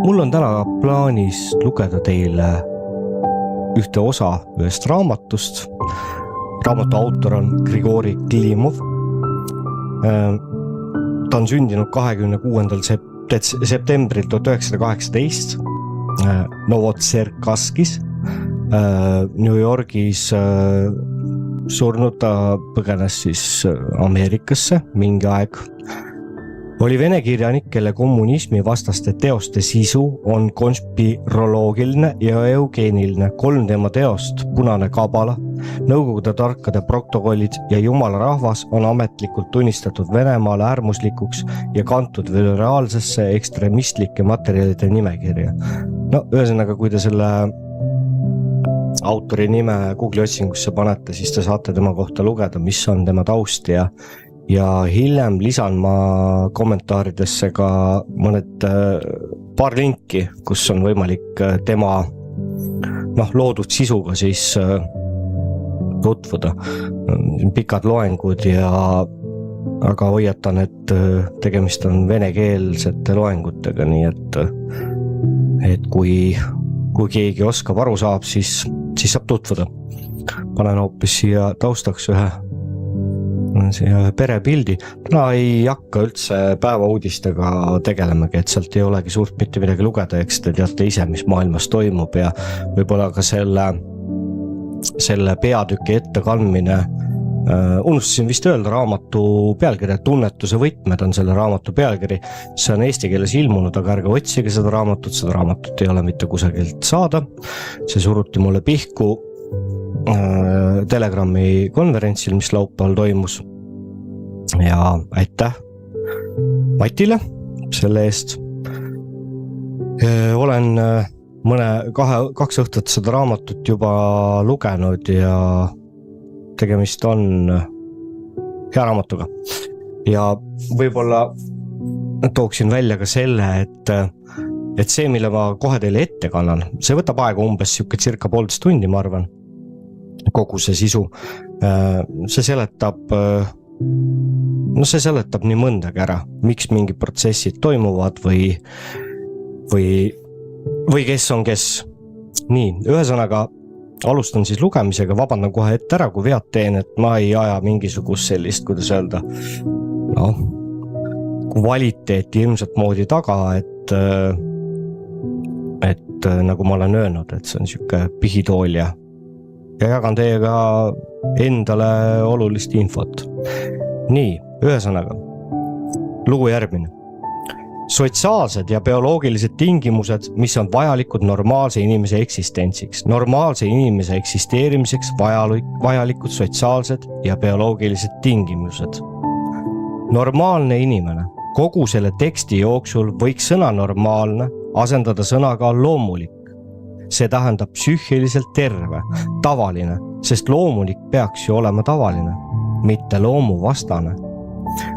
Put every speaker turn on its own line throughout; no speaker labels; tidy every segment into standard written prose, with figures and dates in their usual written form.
Mul on täna plaanis lugeda teile ühte osa ühest raamatust. Raamatu autor on Grigori Klimov. Ta on sündinud 26. septembril 1918 Novotserkaskis New Yorgis. Surnud ta põgenes siis Ameerikasse mingi aeg. Oli vene kirjanik, kelle kommunismi vastaste teoste sisu on konspiroloogiline ja eugeeniline. 3 tema teost, Punane kabala, Nõukogude tarkade protokollid ja Jumala rahvas on ametlikult tunnistatud Venemaale äärmuslikuks ja kantud föderaalsesse ekstremistlike materjalide nimekirja. No, ühesõnaga, kui te selle autori nime Google'i otsingusse panete, siis te saate tema kohta lugeda, mis on tema taust ja hiljem lisan ma kommentaaridesse ka paar linki, kus on võimalik tema loodud sisuga siis tutvuda. Pikad loengud aga hoiatan, et tegemist on venekeelsete loengutega, nii et kui keegi oskab aru saab, siis saab tutvuda. Panen hoopis siia taustaks ühe perepildi. Täna ei hakka üldse päevauudistega tegelemagi, et sealt ei olegi suurt mitte midagi lugeda, eks te teate ise, mis maailmas toimub ja võib-olla ka selle peatüki ettekandmine. Unustasin vist öelda raamatu pealkiri, tunnetuse võtmed on selle raamatu pealkiri. See on eesti keeles ilmunud, aga ärge otsige seda raamatut ei ole mitte kusagilt saada. See suruti mulle pihku Telegrami konverentsil, mis laupäeval toimus. Ja aitäh Matile selle eest. Olen kaks õhtut seda raamatut juba lugenud ja tegemist on hea raamatuga. Ja võib-olla tooksin välja ka selle, et see, mille ma kohe teile ette kannan, see võtab aega umbes circa 1,5 tundi, ma arvan. Kogu see sisu. See seletab nii mõndagi ära, miks mingi protsessid toimuvad või kes on kes. Nii, ühesõnaga alustan siis lugemisega, vabandan kohe ette ära, kui vead teen, et ma ei aja mingisugust sellist, kuidas öelda, kvaliteeti ilmselt moodi taga, et nagu ma olen öelnud, et see on siuke pihitool ja jagan teiega endale olulist infot. Nii, ühesõnaga, lugu järgmine. Sotsiaalsed ja bioloogilised tingimused, mis on vajalikud normaalse inimese eksistentsiks. Normaalse inimese eksisteerimiseks vajalikud sotsiaalsed ja bioloogilised tingimused. Normaalne inimene. Kogu selle teksti jooksul võiks sõna normaalne asendada sõnaga loomulik. See tähendab psüühiliselt terve, tavaline, sest loomulik peaks ju olema tavaline, mitte loomuvastane.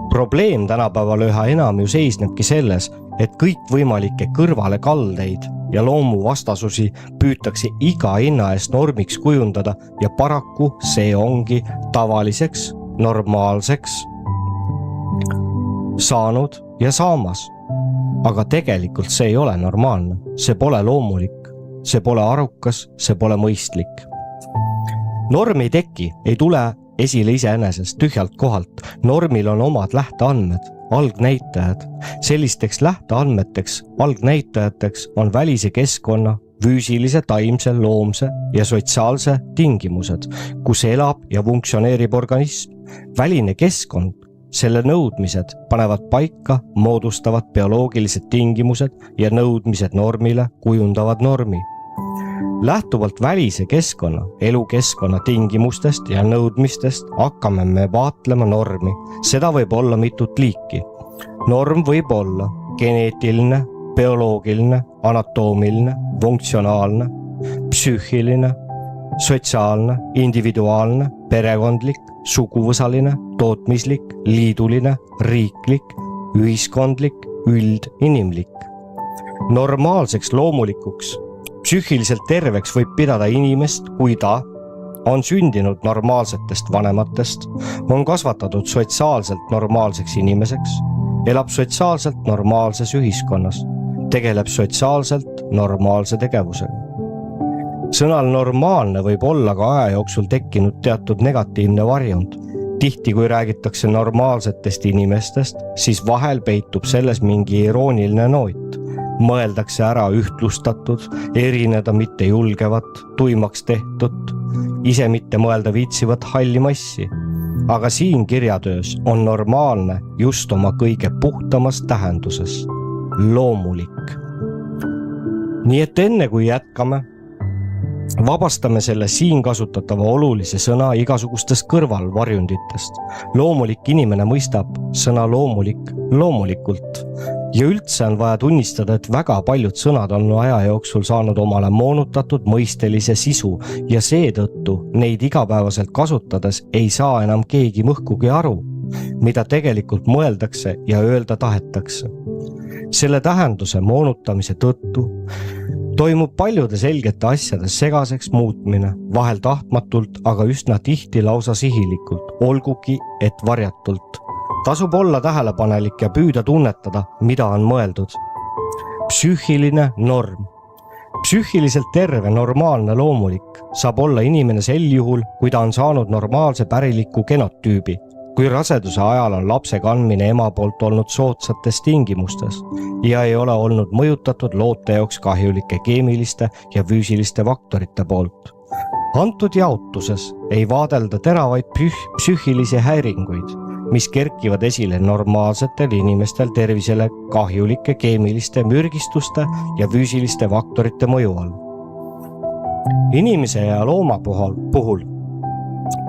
Probleem tänapäeval üha enam ju seisnebki selles, et kõik võimalikke kõrvalekaldeid ja loomuvastasusi püütakse iga hinna eest normiks kujundada ja paraku see ongi tavaliseks, normaalseks saanud ja saamas. Aga tegelikult see ei ole normaalne, see pole loomulik. See pole arukas, see pole mõistlik. Norm ei teki, ei tule esile iseenesest tühjalt kohalt. Normil on omad lähteandmed, algnäitajad. Sellisteks lähteandmeteks, algnäitajateks on välise keskkonna, füüsilise, taimse, loomse ja sotsiaalse tingimused, kus elab ja funktsioneerib organism. Väline keskkond, selle nõudmised panevad paika, moodustavad bioloogilised tingimused ja nõudmised normile kujundavad normi. Lähtuvalt välise keskkonna, elukeskkonna tingimustest ja nõudmistest hakkame me vaatlema normi. Seda võib olla mitut liiki. Norm võib olla geneetiline, bioloogiline, anatoomiline, funktsionaalne, psüühiline, sotsiaalne, individuaalne, perekondlik, suguvõsaline, tootmislik, liiduline, riiklik, ühiskondlik, üldinimlik. Normaalseks loomulikuks psüühiliselt terveks võib pidada inimest, kui ta on sündinud normaalsetest vanematest, on kasvatatud sotsiaalselt normaalseks inimeseks, elab sotsiaalselt normaalses ühiskonnas, tegeleb sotsiaalselt normaalse tegevusega. Sõnal normaalne võib olla ka aja jooksul tekkinud teatud negatiivne varjund. Tihti, kui räägitakse normaalsetest inimestest, siis vahel peitub selles mingi irooniline noot. Mõeldakse ära ühtlustatud, erineda mitte julgevat, tuimaks tehtud, ise mitte mõelda viitsivat halli massi. Aga siin kirjatöös on normaalne just oma kõige puhtamas tähenduses. Loomulik. Nii et enne kui jätkame, vabastame selle siin kasutatava olulise sõna igasugustest kõrvalvarjunditest. Loomulik inimene mõistab sõna loomulik loomulikult. Ja üldse on vaja tunnistada, et väga paljud sõnad on aja jooksul saanud omale moonutatud mõistelise sisu ja seetõttu neid igapäevaselt kasutades ei saa enam keegi mõhkugi aru, mida tegelikult mõeldakse ja öelda tahetakse. Selle tähenduse moonutamise tõttu toimub paljude selgete asjade segaseks muutmine, vahel tahtmatult, aga üsna tihti lausa sihilikult, olgugi et varjatult. Tasub olla tähelepanelik ja püüda tunnetada, mida on mõeldud. Psüühiline norm. Psüühiliselt terve, normaalne loomulik saab olla inimene sel juhul, kui ta on saanud normaalse päriliku genotüübi, kui raseduse ajal on lapse kandmine ema poolt olnud soodsates tingimustes ja ei ole olnud mõjutatud loote jaoks kahjulike keemiliste ja füüsiliste faktorite poolt. Antud jaotuses ei vaadelda teravaid psüühilisi häiringuid, mis kerkivad esile normaalsetel inimestel tervisele kahjulike keemiliste mürgistuste ja füüsiliste faktorite mõju all. Inimese ja looma puhul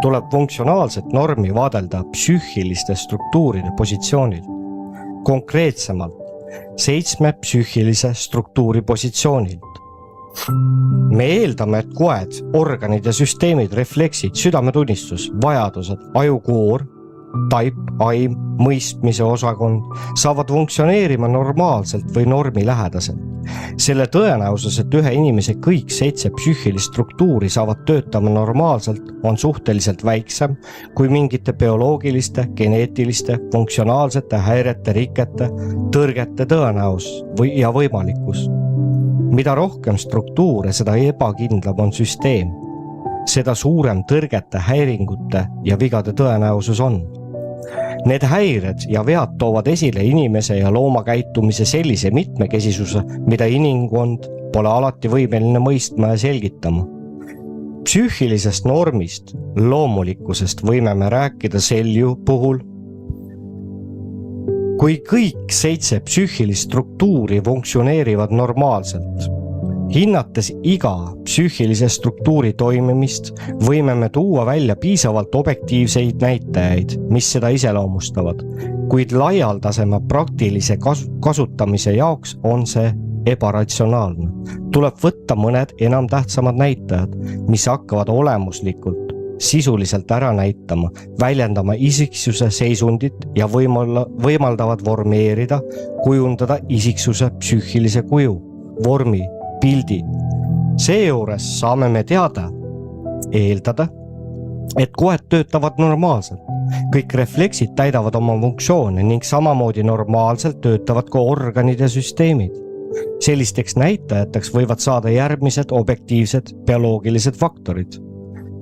tuleb funktsionaalset normi vaadelda psüühiliste struktuuride positsioonil. Konkreetsemalt 7 psüühilise struktuuri positsioonilt. Me eeldame, et koed, organid ja süsteemid, refleksid, südametunnistus, vajadused, ajukoor, taip, aim, mõistmise osakond saavad funktsioneerima normaalselt või normi lähedaselt. Selle tõenäosus, et ühe inimese kõik 7 psüühilist struktuuri saavad töötama normaalselt, on suhteliselt väiksem kui mingite bioloogiliste, geneetiliste, funktsionaalsete häirete, rikete, tõrgete tõenäosus ja võimalikkus. Mida rohkem struktuure, seda ebakindlam on süsteem. Seda suurem tõrgete, häiringute ja vigade tõenäosus on. Need häired ja vead toovad esile inimese ja looma käitumise sellise mitmekesisuse, mida inimkond pole alati võimeline mõistma ja selgitama. Psüühilisest normist, loomulikkusest võime me rääkida sel puhul, kui kõik 7 psüühilist struktuuri funktsioneerivad normaalselt. Hinnates iga psüühilise struktuuri toimimist, võime me tuua välja piisavalt objektiivseid näitajaid, mis seda iseloomustavad, kuid laialdasema praktilise kasutamise jaoks on see ebaratsionaalne. Tuleb võtta mõned enam tähtsamad näitajad, mis hakkavad olemuslikult sisuliselt ära näitama, väljendama isiksuse seisundit ja võimaldavad vormeerida, kujundada isiksuse psüühilise kuju, vormi, pildi. Seejuures saame me eeldada, et koed töötavad normaalselt. Kõik refleksid täidavad oma funktsioone ning samamoodi normaalselt töötavad ka organid ja süsteemid. Sellisteks näitajateks võivad saada järgmised objektiivsed bioloogilised faktorid.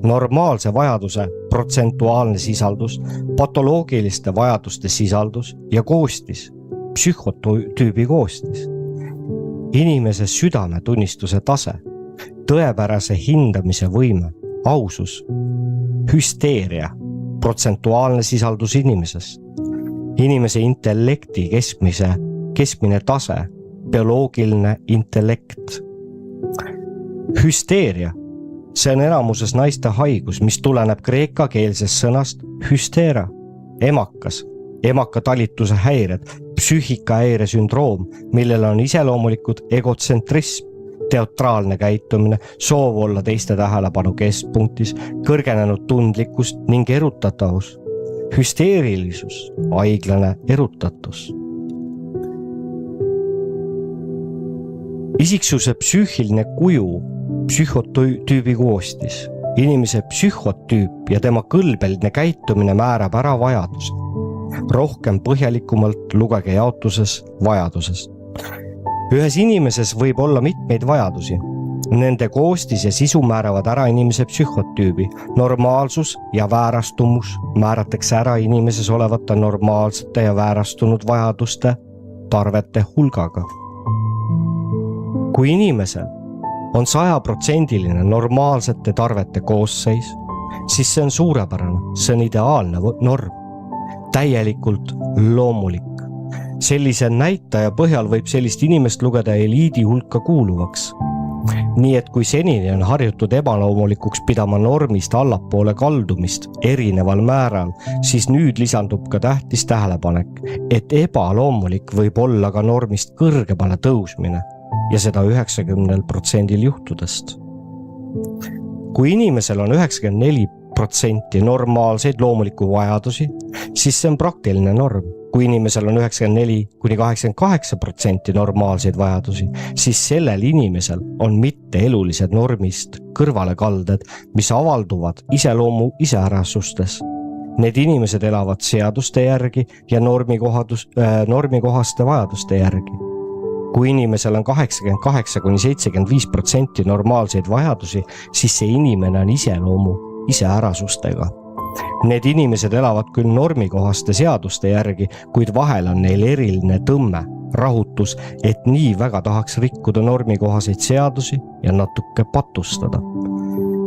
Normaalse vajaduse protsentuaalne sisaldus, patoloogiliste vajaduste sisaldus ja koostis, psühhotüübi koostis. Inimese südametunnistuse tase, tõepärase hindamise võime, ausus, hüsteeria, protsentuaalne sisaldus inimeses, inimese intellekti keskmine tase, bioloogiline intellekt. Hüsteeria, see on enamuses naiste haigus, mis tuleneb kreekakeelsest sõnast hüsteera, emakas, emaka talituse häired, psüühikahäire sündroom, millele on iseloomulikud egotsentrism, teatraalne käitumine, soov olla teiste tähelepanu keskpunktis, kõrgenenud tundlikkus ning erutatavus, hüsteerilisus, haiglane erutatus. Isiksuse psüühiline kuju, psühhotüübi koostis. Inimese psühhotüüp ja tema kõlbeline käitumine määrab ära vajaduse. Rohkem põhjalikumalt lugege jaotuses vajadusest. Ühes inimeses võib olla mitmeid vajadusi. Nende koostis ja sisu määravad ära inimese psühhotüübi. Normaalsus ja väärastumus määratakse ära inimeses olevate normaalsete ja väärastunud vajaduste tarvete hulgaga. Kui inimesel on 100% normaalsete tarvete koosseis, siis see on suurepärane, see on ideaalne norm, täielikult loomulik. Sellise näitaja põhjal võib sellist inimest lugeda eliidi hulka kuuluvaks. Nii et kui senini on harjutud ebaloomulikuks pidama normist allapoole kaldumist erineval määral, siis nüüd lisandub ka tähtis tähelepanek, et ebaloomulik võib olla ka normist kõrgemale tõusmine ja seda 90% juhtudest. Kui inimesel on 94% normaalseid loomuliku vajadusi, siis see on praktiline norm. Kui inimesel on 94–88% normaalseid vajadusi, siis sellel inimesel on mitte elulised normist kõrvalekalded, mis avalduvad iseloomu iseärasustes. Need inimesed elavad seaduste järgi ja normikohaste vajaduste järgi. Kui inimesel on 88–75% normaalseid vajadusi, siis see inimene on iseloomu iseärasustega. Need inimesed elavad küll normikohaste seaduste järgi, kuid vahel on neil eriline tõmme, rahutus, et nii väga tahaks rikkuda normikohaseid seadusi ja natuke patustada.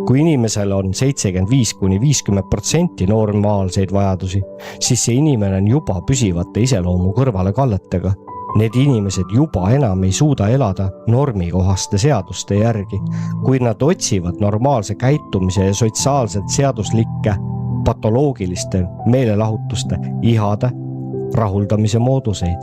Kui inimesel on 75–50% normaalseid vajadusi, siis see inimene on juba püsivate iseloomu kõrvalekalletega. Need inimesed juba enam ei suuda elada normikohaste seaduste järgi, kuid nad otsivad normaalse käitumise ja sotsiaalselt seaduslikke patoloogiliste meelelahutuste, ihade, rahuldamise mooduseid.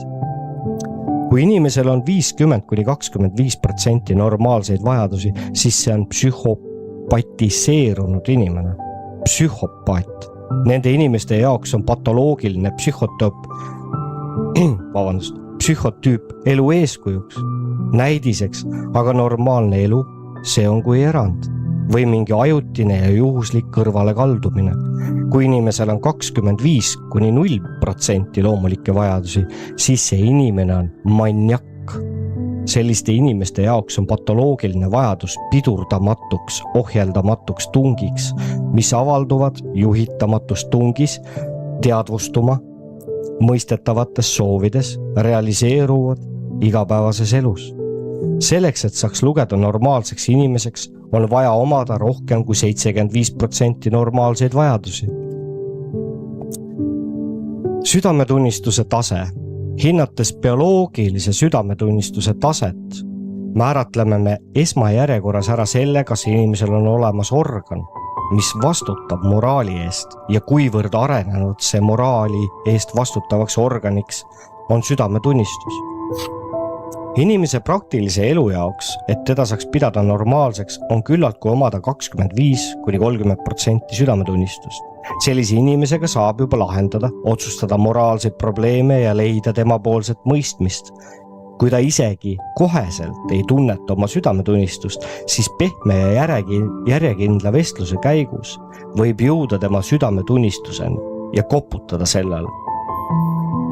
Kui inimesel on 50–25% normaalseid vajadusi, siis see on psühhopatiseerunud inimene. Psühhopaat. Nende inimeste jaoks on patoloogiline psühhotüüp elu eeskujuks, näidiseks, aga normaalne elu, see on kui erand või mingi ajutine ja juhuslik kõrvale kaldumine. Kui inimesel on 25–0% loomulikke vajadusi, siis see inimene on maniak. Selliste inimeste jaoks on patoloogiline vajadus pidurdamatuks, ohjeldamatuks tungiks, mis avalduvad juhitamatus tungis, teadvustuma, mõistetavates soovides, realiseeruvad igapäevases elus. Selleks, et saaks lugeda normaalseks inimeseks, on vaja omada rohkem kui 75% normaalseid vajadusi. Südametunnistuse tase. Hinnates bioloogilise südametunnistuse taset, määratleme me esmajärjekorras ära selle, kas inimesel on olemas organ, mis vastutab moraali eest ja kuivõrd arenenud see moraali eest vastutavaks organiks on südametunnistus. Inimese praktilise elu jaoks, et teda saaks pidada normaalseks, on küllalt kui omada 25–30% südametunnistust. Sellise inimesega saab juba lahendada, otsustada moraalseid probleeme ja leida temapoolset mõistmist. Kui ta isegi koheselt ei tunneta oma südametunnistust, siis pehme ja järjekindla vestluse käigus võib jõuda tema südametunnistuseni ja koputada sellele.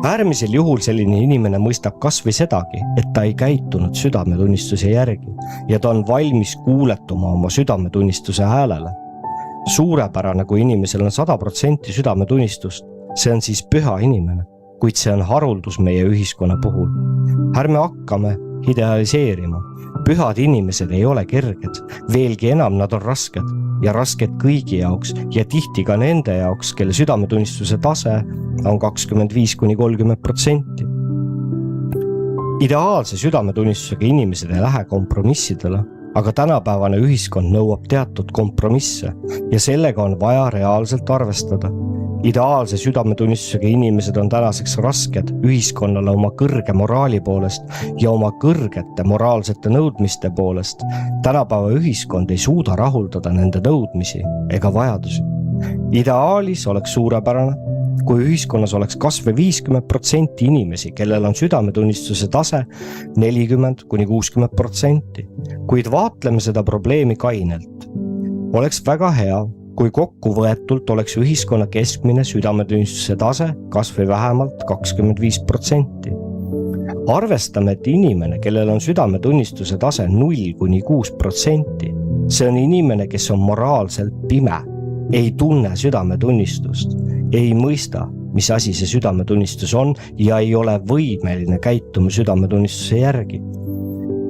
Äärmisel juhul selline inimene mõistab kas või sedagi, et ta ei käitunud südametunnistuse järgi ja ta on valmis kuuletuma oma südametunnistuse häälele. Suurepärane, kui inimesel on 100% südametunnistust, see on siis püha inimene, kuid see on haruldus meie ühiskonna puhul. Ärme hakkame idealiseerima. Pühad inimesed ei ole kerged, veelgi enam nad on rasked ja rasked kõigi jaoks ja tihti ka nende jaoks, kelle südametunnistuse tase on 25–30%. Ideaalse südametunnistusega inimesed ei lähe kompromissidele, aga tänapäevane ühiskond nõuab teatud kompromisse ja sellega on vaja reaalselt arvestada. Ideaalse südametunnistusega inimesed on tänaseks rasked ühiskonnale oma kõrge moraali poolest ja oma kõrgete moraalsete nõudmiste poolest. Tänapäeva ühiskond ei suuda rahuldada nende nõudmisi ega vajadusi. Ideaalis oleks suurepärane, kui ühiskonnas oleks kas või 50% inimesi, kellel on südametunnistuse tase 40–60%, kuid vaatleme seda probleemi kainelt. Oleks väga hea, kui kokkuvõetult oleks ühiskonna keskmine südametunnistuse tase kas või vähemalt 25%. Arvestame, et inimene, kellel on südametunnistuse tase 0–6%, see on inimene, kes on moraalselt pime, ei tunne südametunnistust, ei mõista, mis asi see südametunnistus on ja ei ole võimeline käituma südametunnistuse järgi.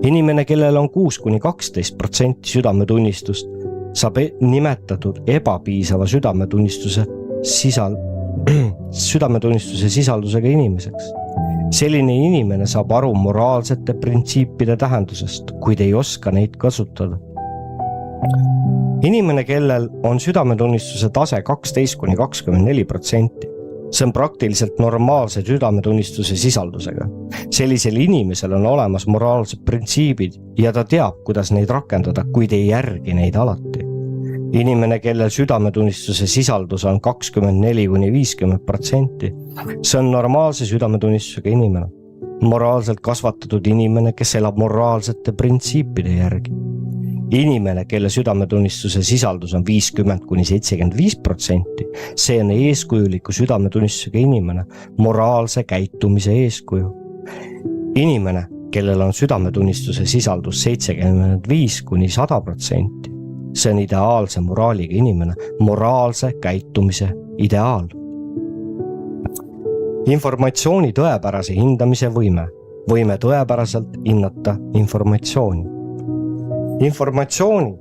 Inimene, kellel on 6–12% südametunnistust, saab nimetatud ebapiisava südametunnistuse sisaldusega inimeseks. Selline inimene saab aru moraalsete printsiipide tähendusest, kuid ei oska neid kasutada. Inimene, kellel on südametunnistuse tase 12–24%, see on praktiliselt normaalse südametunnistuse sisaldusega. Sellisel inimesel on olemas moraalsed printsiibid ja ta teab, kuidas neid rakendada, kuid ei järgi neid alati. Inimene, kellel südametunnistuse sisaldus on 24–50%, see on normaalse südametunnistusega inimene. Moraalselt kasvatatud inimene, kes elab moraalsete printsiipide järgi. Inimene, kelle südametunnistuse sisaldus on 50–75%, see on eeskujuliku südametunnistusega inimene, moraalse käitumise eeskuju. Inimene, kellel on südametunnistuse sisaldus 75–100%, see on ideaalse moraaliga inimene, moraalse käitumise ideaal. Informatsiooni tõepärase hindamise võime tõepäraselt hinnata informatsiooni. Informatsiooni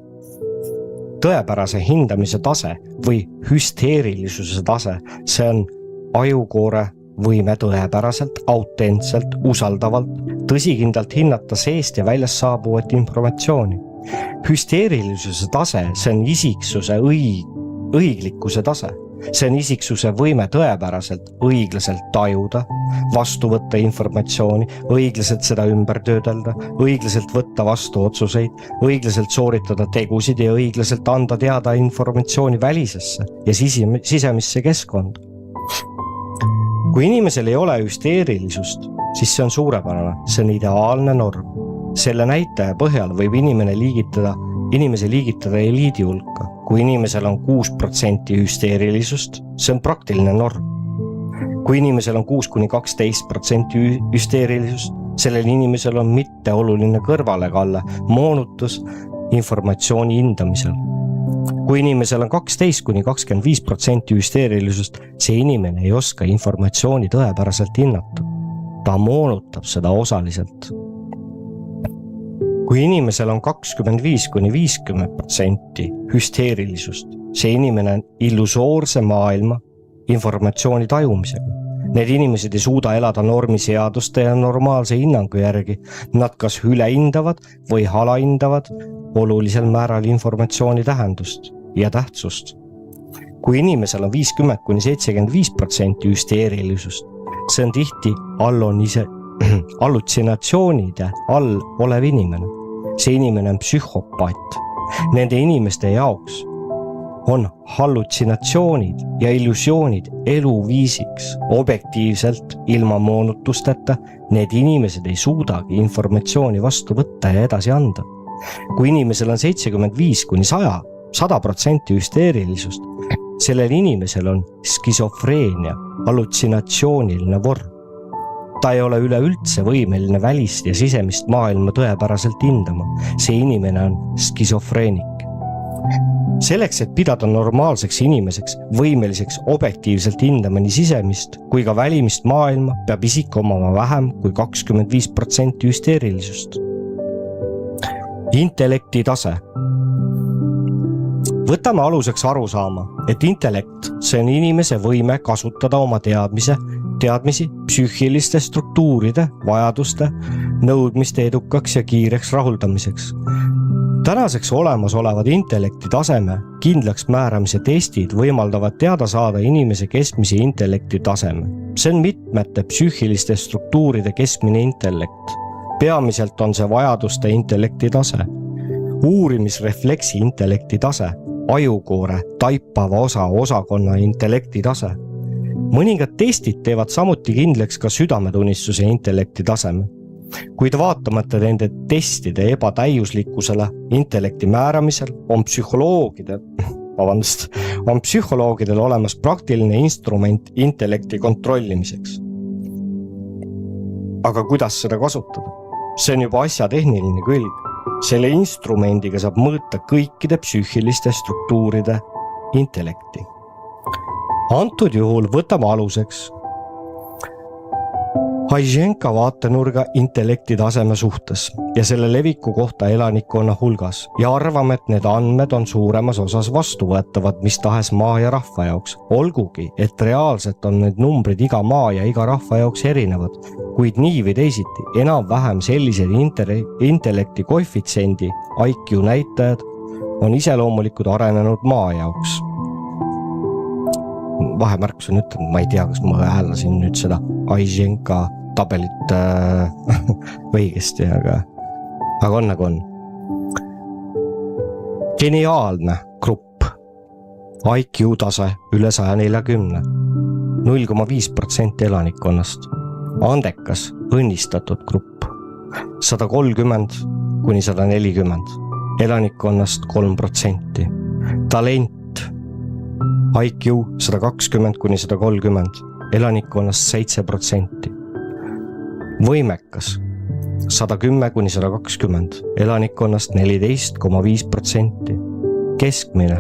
tõepärase hindamise tase või hüsteerilisuse tase, see on ajukoore võime tõepäraselt, autentselt, usaldavalt, tõsikindlalt hinnata seest ja väljast saabuvat informatsiooni. Hüsteerilisuse tase, see on isiksuse õiglikkuse tase. See on isiksuse võime tõepäraselt, õiglaselt tajuda, vastu võtta informatsiooni, õiglaselt seda ümber töödelda, õiglaselt võtta vastu otsuseid, õiglaselt sooritada tegusid ja õiglaselt anda teada informatsiooni välisesse ja sisemisse keskkonda. Kui inimesel ei ole hüsteerilisust, siis see on suurepärane, see on ideaalne norm. Selle näitaja põhjal võib inimese liigitada eliidi hulka. Kui inimesel on 6% hüsteerilisust, see on praktiline norm. Kui inimesel on 6–12% hüsteerilisust, sellel inimesel on mitteoluline kõrvalekalle, moonutus informatsiooni hindamisel. Kui inimesel on 12–25% hüsteerilisust, see inimene ei oska informatsiooni tõepäraselt hinnata. Ta moonutab seda osaliselt. Kui inimesel on 25–50% hüsteerilisust, see inimene on illusoorse maailma informatsiooni tajumisega. Need inimesed ei suuda elada normiseaduste ja normaalse hinnangu järgi. Nad kas ülehindavad või halahindavad olulisel määral informatsiooni tähendust ja tähtsust. Kui inimesel on 50–75% hüsteerilisust, see on tihti hallutsinatsioonide all olev inimene. See inimene on psühhopaat. Nende inimeste jaoks on hallutsinatsioonid ja illusioonid eluviisiks. Objektiivselt, ilma moonutusteta, need inimesed ei suudagi informatsiooni vastu võtta ja edasi anda. Kui inimesel on 75–100% hüsteerilisust, sellel inimesel on skisofreenia, hallutsinatsiooniline vorm. Ta ei ole üleüldse võimeline välist ja sisemist maailma tõepäraselt hindama. See inimene on skisofreenik. Selleks, et pidada normaalseks inimeseks, võimeliseks objektiivselt hindama nii sisemist kui ka välimist maailma, peab isik omama vähem kui 25% hüsteerilisust. Intellekti tase. Võtame aluseks arusaama, et intellekt, see on inimese võime kasutada oma teadmisi psüühiliste struktuuride, vajaduste, nõudmiste edukaks ja kiireks rahuldamiseks. Tänaseks olemasolevad intellekti taseme kindlaks määramise testid võimaldavad teada saada inimese keskmise intellekti taseme. See on mitmete psüühiliste struktuuride keskmine intellekt. Peamiselt on see vajaduste intellekti tase, uurimisrefleksi intellekti tase, ajukoore taipava osakonna intellekti tase. Mõningad testid teevad samuti kindlaks ka südametunnistuse intellekti taseme. Kuid vaatamata nende testide ebatäiuslikkusele intellekti määramisel on psühholoogidel olemas praktiline instrument intellekti kontrollimiseks. Aga kuidas seda kasutada? See on juba asja tehniline külg. Selle instrumendiga saab mõõta kõikide psüühiliste struktuuride intellekti. Antud juhul võtame aluseks Hajženka vaatenurga intellekti taseme suhtes ja selle leviku kohta elanikkonna hulgas ja arvame, et need andmed on suuremas osas vastuvõetavad mis tahes maa ja rahva jaoks. Olgugi, et reaalselt on need numbrid iga maa ja iga rahva jaoks erinevad, kuid nii või teisiti enam-vähem sellised intellekti koefitsiendi IQ näitajad on iseloomulikud arenenud maa jaoks. Vahemärkus on ütelnud, ma ei tea, kas ma hääldasin nüüd seda Hajženka tabelit õigesti, aga on nagu on. Geniaalne grupp, IQ tase üle 140, 0,5% elanikkonnast. Andekas, õnnistatud grupp, 130 kuni 140, elanikkonnast 3%. Talent, IQ 120 kuni 130, elanikkonnast 7%. Võimekas 110 kuni 120, elanikkonnast 14,5%. Keskmine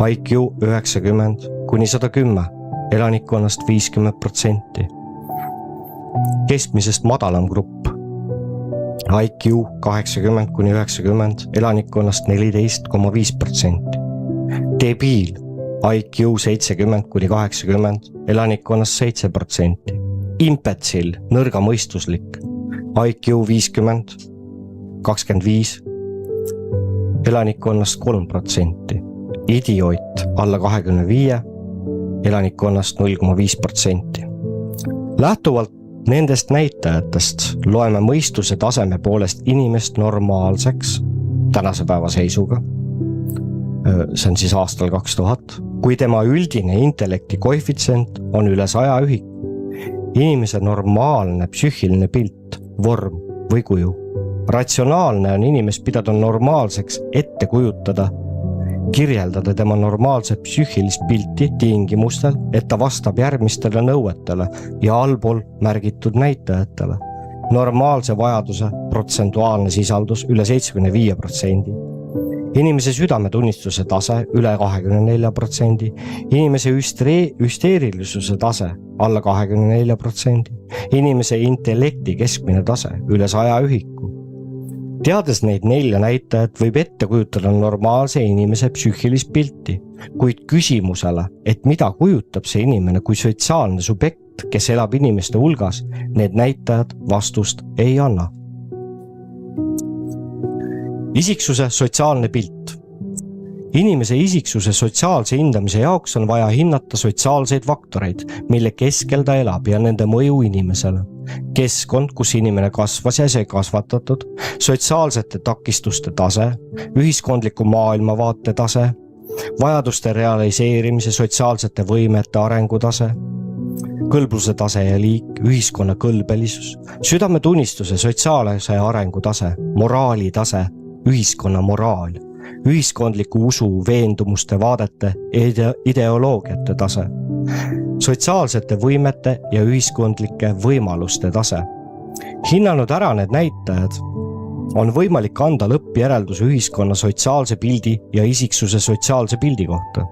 IQ 90 kuni 110, elanikkonnast 50%. Keskmisest madalam grupp IQ 80 kuni 90, elanikkonnast 14,5%. Debiil IQ 70 kuni 80, elanikkonnast 7%. Impetsill, nõrgamõistuslik, IQ 50, 25, elanikkonnast 3%. Idioot, alla 25, elanikkonnast 0,5%. Lähtuvalt nendest näitajatest loeme mõistuse taseme poolest inimest normaalseks tänase päeva seisuga. See on siis aastal 2000, kui tema üldine intellekti koefitsient on üle 100 ühik. Inimese normaalne psüühiline pilt, vorm või kuju. Ratsionaalne on inimest pidada normaalseks ette kujutada, kirjeldada tema normaalset psüühilist pilti tingimustel, et ta vastab järgmistele nõuetele ja allpool märgitud näitajatele. Normaalse vajaduse protsentuaalne sisaldus üle 75%. Inimese südametunnistuse tase üle 24%, inimese hüsteerilisuse tase alla 24%, inimese intellekti keskmine tase üle 100 ühiku. Teades neid 4 näitajat võib ette kujutada normaalse inimese psüühilist pilti, kuid küsimusele, et mida kujutab see inimene kui sotsiaalne subjekt, kes elab inimeste hulgas, need näitajad vastust ei anna. Isiksuse sotsiaalne pilt. Inimese isiksuse sotsiaalse hindamise jaoks on vaja hinnata sotsiaalseid faktoreid, mille keskel ta elab ja nende mõju inimesele. Keskkond, kus inimene kasvas ja see kasvatatud, sotsiaalsete takistuste tase, ühiskondliku maailmavaate tase, vajaduste realiseerimise sotsiaalsete võimete arengutase, kõlbluse tase ja liik, ühiskonna kõlbelisus, südametunnistuse sotsiaalse arengutase, moraali tase, ühiskonna moraal, ühiskondliku usu, veendumuste, vaadete, ideoloogiate tase, sotsiaalsete võimete ja ühiskondlike võimaluste tase. Hinnanud ära need näitajad, on võimalik anda lõppjäreldus ühiskonna sotsiaalse pildi ja isiksuse sotsiaalse pildi kohta.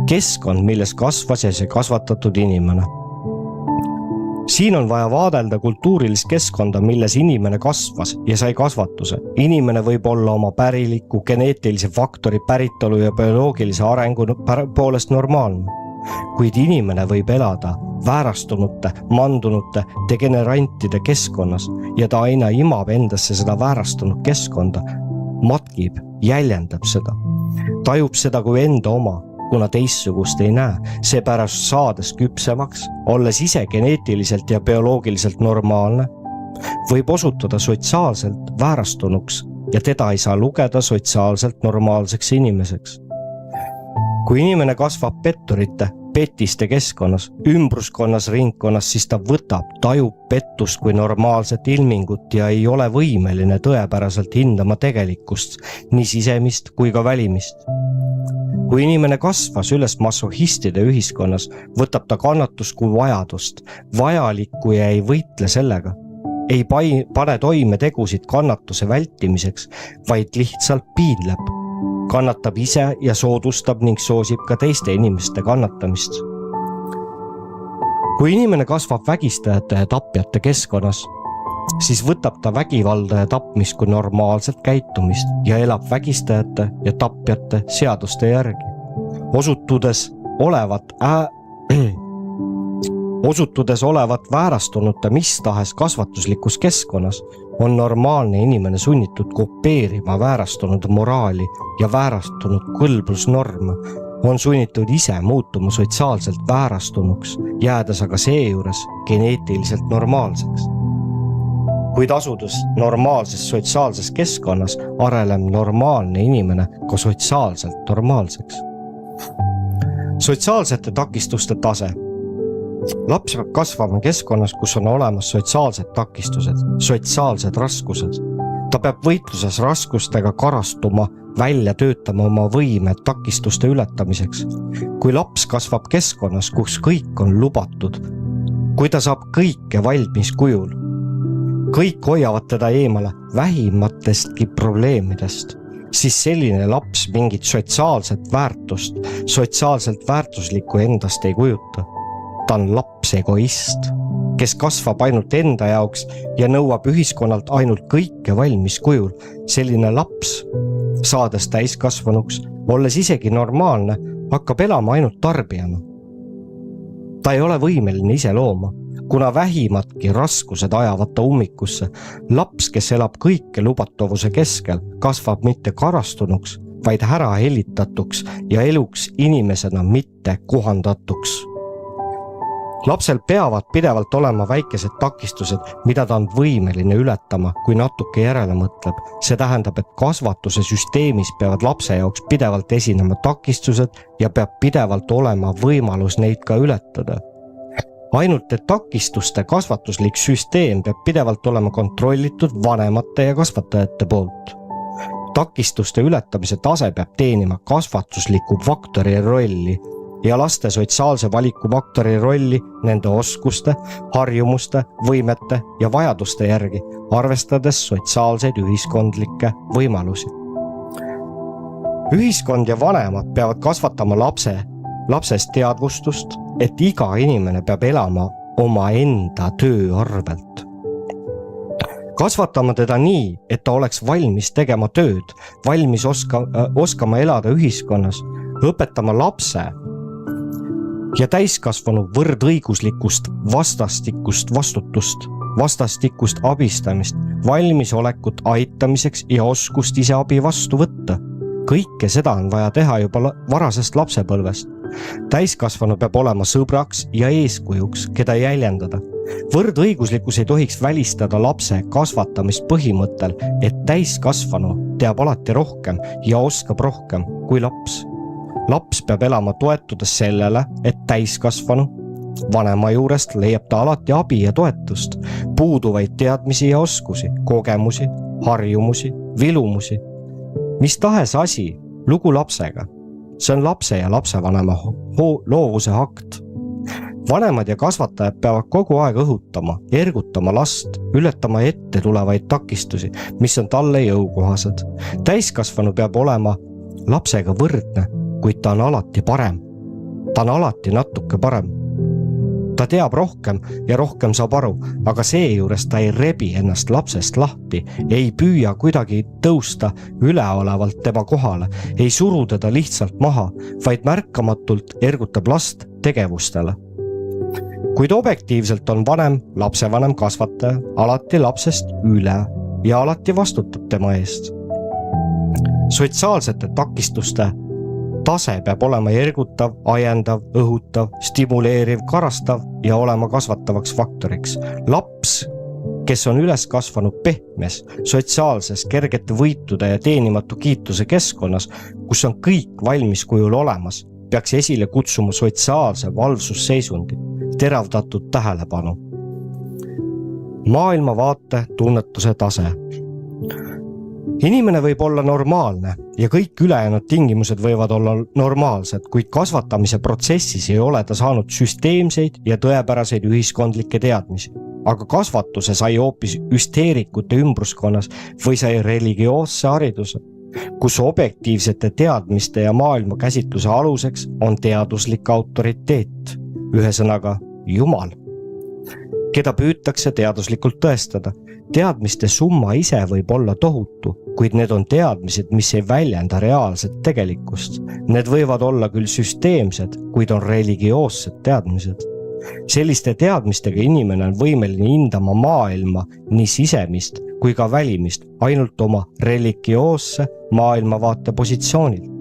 Keskkond, milles kasvas ja see kasvatatud inimene. Siin on vaja vaadelda kultuurilist keskkonda, milles inimene kasvas ja sai kasvatuse. Inimene võib olla oma päriliku, geneetilise faktori päritolu ja bioloogilise arengu poolest normaalne. Kuid inimene võib elada väärastunute, mandunute, degenerantide keskkonnas ja ta aina imab endasse seda väärastunud keskkonda, matkib, jäljendab seda, tajub seda kui enda oma, kuna teissugust ei näe, seepärast saades küpsemaks, olles ise geneetiliselt ja bioloogiliselt normaalne, võib osutuda sotsiaalselt väärastunuks ja teda ei saa lugeda sotsiaalselt normaalseks inimeseks. Kui inimene kasvab petiste keskkonnas, ümbruskonnas, ringkonnas, siis ta tajub pettust kui normaalset ilmingut ja ei ole võimeline tõepäraselt hindama tegelikkust, nii sisemist kui ka välimist. Kui inimene kasvas üles masohhistide ühiskonnas, võtab ta kannatust kui vajadust, vajalikku ja ei võitle sellega. Ei pane toime tegusid kannatuse vältimiseks, vaid lihtsalt piinleb. Kannatab ise ja soodustab ning soosib ka teiste inimeste kannatamist. Kui inimene kasvab vägistajate ja tapjate keskkonnas, siis võtab ta vägivalda ja tapmist kui normaalset käitumist ja elab vägistajate ja tapjate seaduste järgi. Osutudes olevat väärastunute mis tahes kasvatuslikus keskkonnas, on normaalne inimene sunnitud kopeerima väärastunud moraali ja väärastunud kõlblusnorme, on sunnitud ise muutuma sotsiaalselt väärastunuks, jäädes aga seejuures geneetiliselt normaalseks. Kuid asudes normaalses sotsiaalses keskkonnas, areneb normaalne inimene ka sotsiaalselt normaalseks. Sotsiaalsete takistuste tase. Laps peab kasvama keskkonnas, kus on olemas sotsiaalsed takistused, sotsiaalsed raskused. Ta peab võitluses raskustega karastuma, välja töötama oma võime takistuste ületamiseks. Kui laps kasvab keskkonnas, kus kõik on lubatud, kui ta saab kõike valmis kujul, kõik hoiavad teda eemale vähimatestki probleemidest, siis selline laps mingit sotsiaalset väärtust, sotsiaalselt väärtuslikku endast ei kujuta. Ta on laps egoist, kes kasvab ainult enda jaoks ja nõuab ühiskonnalt ainult kõike valmis kujul. Selline laps, saades täiskasvanuks, olles isegi normaalne, hakkab elama ainult tarbijana. Ta ei ole võimeline ise looma, kuna vähimatki raskused ajavad ta ummikusse. Laps, kes elab kõike lubatavuse keskel, kasvab mitte karastunuks, vaid ära hellitatuks ja eluks inimesena mitte kohandatuks. Lapsel peavad pidevalt olema väikesed takistused, mida ta on võimeline ületama, kui natuke järele mõtleb. See tähendab, et kasvatuse süsteemis peavad lapse jaoks pidevalt esinema takistused ja peab pidevalt olema võimalus neid ka ületada. Ainult et takistuste kasvatuslik süsteem peab pidevalt olema kontrollitud vanemate ja kasvatajate poolt. Takistuste ületamise tase peab teenima kasvatusliku faktori rolli ja laste sotsiaalse valiku faktori rolli nende oskuste, harjumuste, võimete ja vajaduste järgi, arvestades sotsiaalseid ühiskondlikke võimalusi. Ühiskond ja vanemad peavad kasvatama lapsest teadvustust, et iga inimene peab elama oma enda töö arvelt. Kasvatama teda nii, et ta oleks valmis tegema tööd, valmis oskama elada ühiskonnas, õpetama lapse ja täiskasvanu võrdõiguslikust vastastikust vastutust, vastastikust abistamist, valmisolekut aitamiseks ja oskust ise abi vastu võtta. Kõike seda on vaja teha juba varasest lapsepõlvest. Täiskasvanu peab olema sõbraks ja eeskujuks, keda jäljendada. Võrdõiguslikkus ei tohiks välistada lapse kasvatamist põhimõttel, et täiskasvanu teab alati rohkem ja oskab rohkem kui laps. Laps peab elama toetudes sellele, et täiskasvanu vanema juurest leiab ta alati abi ja toetust, puuduvaid teadmisi ja oskusi, kogemusi, harjumusi, vilumusi. Mis tahes asi, lugu lapsega. See on lapse ja lapsevanema loovuse akt. Vanemad ja kasvatajad peavad kogu aeg õhutama, ergutama last, ületama ette tulevaid takistusi, mis on talle jõukohased. Täiskasvanu peab olema lapsega võrdne, kuid ta on alati parem. Ta on alati natuke parem. Ta teab rohkem ja rohkem saab aru, aga seejuures ta ei rebi ennast lapsest lahti, ei püüa kuidagi tõusta üleolevalt tema kohale, ei suru teda lihtsalt maha, vaid märkamatult ergutab last tegevustele. Kuid objektiivselt on vanem, lapsevanem kasvataja alati lapsest üle ja alati vastutab tema eest. Sotsiaalsete takistuste tase peab olema ergutav, ajendav, õhutav, stimuleeriv, karastav ja olema kasvatavaks faktoriks. Laps, kes on üles kasvanud pehmes, sotsiaalses, kergete võitude ja teenimatu kiituse keskkonnas, kus on kõik valmis kujul olemas, peaks esile kutsuma sotsiaalse valvsusseisundi, teravdatud tähelepanu. Maailmavaate tunnetuse tase. Inimene võib olla normaalne ja kõik ülejäänud tingimused võivad olla normaalsed, kuid kasvatamise protsessis ei ole ta saanud süsteemseid ja tõepäraseid ühiskondlikke teadmisi. Aga kasvatuse sai hoopis hüsteerikute ümbruskonnas või sai religioosse hariduse, kus objektiivsete teadmiste ja maailma käsitluse aluseks on teaduslik autoriteet, ühesõnaga Jumal, keda püütakse teaduslikult tõestada. Teadmiste summa ise võib olla tohutu, kuid need on teadmised, mis ei väljenda reaalset tegelikkust. Need võivad olla küll süsteemsed, kuid on religioossed teadmised. Selliste teadmistega inimene on võimeline hindama maailma nii sisemist kui ka välimist ainult oma religioosse maailmavaate positsioonilt,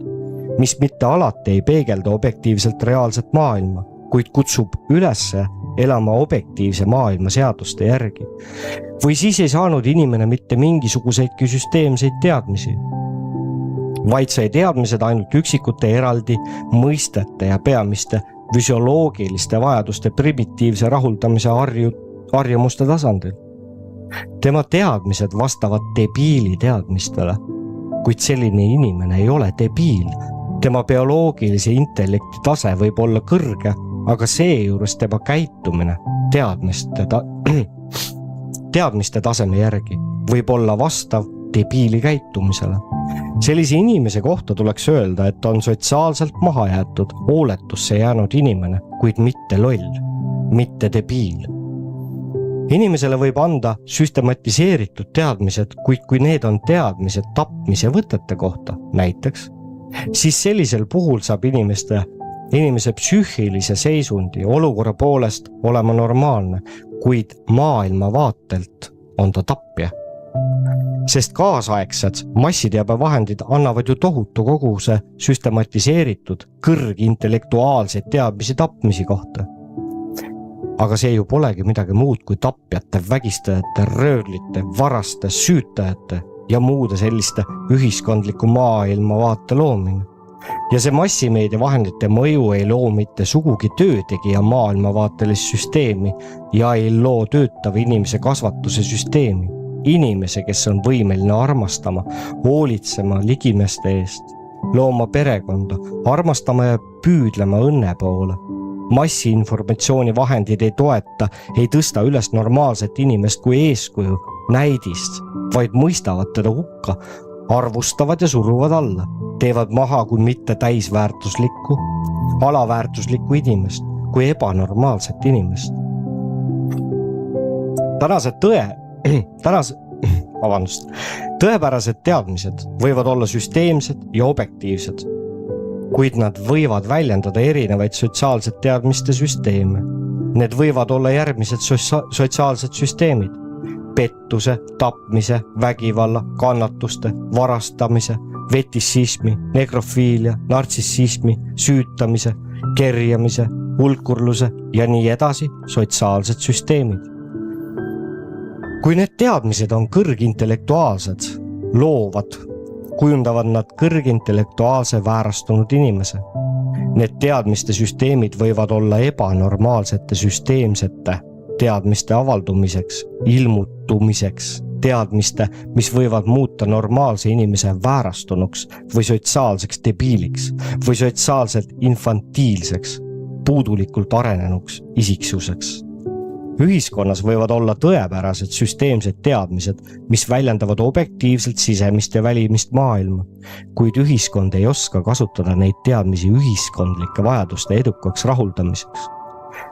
mis mitte alati ei peegelda objektiivselt reaalset maailma, kuid kutsub ülesse elama objektiivse maailma seaduste järgi. Või siis ei saanud inimene mitte mingisuguseidki süsteemseid teadmisi, vaid sai teadmised ainult üksikute eraldi mõistete ja peamiste füsioloogiliste vajaduste primitiivse rahuldamise harjumuste tasandil. Tema teadmised vastavad debiili teadmistele, kuid selline inimene ei ole debiil. Tema bioloogilise intellekti tase võib olla kõrge, aga seejuures tema käitumine teadmiste taseme järgi võib olla vastav debiili käitumisele. Sellise inimese kohta tuleks öelda, et on sotsiaalselt maha jäetud, hooletusse jäänud inimene, kuid mitte loll, mitte debiil. Inimesele võib anda süstematiseeritud teadmised, kuid kui need on teadmised tapmise võtete kohta, näiteks, siis sellisel puhul saab inimese psüühilise seisundi olukorra poolest olema normaalne, kuid maailma vaatelt on ta tapja. Sest kaasaegsed massiteabevahendid annavad ju tohutu koguse süstematiseeritud kõrgintellektuaalseid teadmisi tapmisi kohta. Aga see ju polegi midagi muud kui tapjate, vägistajate, röövlite, varaste, süütajate ja muude selliste ühiskondliku maailma vaate loomine. Ja see massimeedia vahendite mõju ei loo mitte sugugi töötegija maailmavaatelist süsteemi ja ei loo töötava inimese kasvatuse süsteemi. Inimese, kes on võimeline armastama, hoolitsema ligimeste eest, looma perekonda, armastama ja püüdlema õnne poole. Massiinformatsiooni vahendid ei toeta, ei tõsta üles normaalset inimest kui eeskuju, näidist, vaid mõistavad teda hukka, arvustavad ja suruvad alla, teevad maha kui mitte täisväärtuslikku, alaväärtuslikku inimest, kui ebanormaalset inimest. Tõepärased teadmised võivad olla süsteemsed ja objektiivsed, kuid nad võivad väljendada erinevaid sotsiaalsed teadmiste süsteeme. Need võivad olla järgmised sotsiaalsed süsteemid: pettuse, tapmise, vägivalla, kannatuste, varastamise, vetissismi, nekrofiilia, nartsissismi, süütamise, kerjamise, hulkurluse ja nii edasi sotsiaalsed süsteemid. Kui need teadmised on kõrgintellektuaalsed, loovad, kujundavad nad kõrgintellektuaalse väärastunud inimese. Need teadmiste süsteemid võivad olla ebanormaalsete süsteemsete teadmiste avaldumiseks, ilmutumiseks, teadmiste, mis võivad muuta normaalse inimese väärastunuks või sotsiaalseks debiiliks või sotsiaalselt infantiilseks, puudulikult arenenuks isiksuseks. Ühiskonnas võivad olla tõepärased süsteemsed teadmised, mis väljendavad objektiivselt sisemist ja välimist maailma, kuid ühiskond ei oska kasutada neid teadmisi ühiskondlike vajaduste edukaks rahuldamiseks.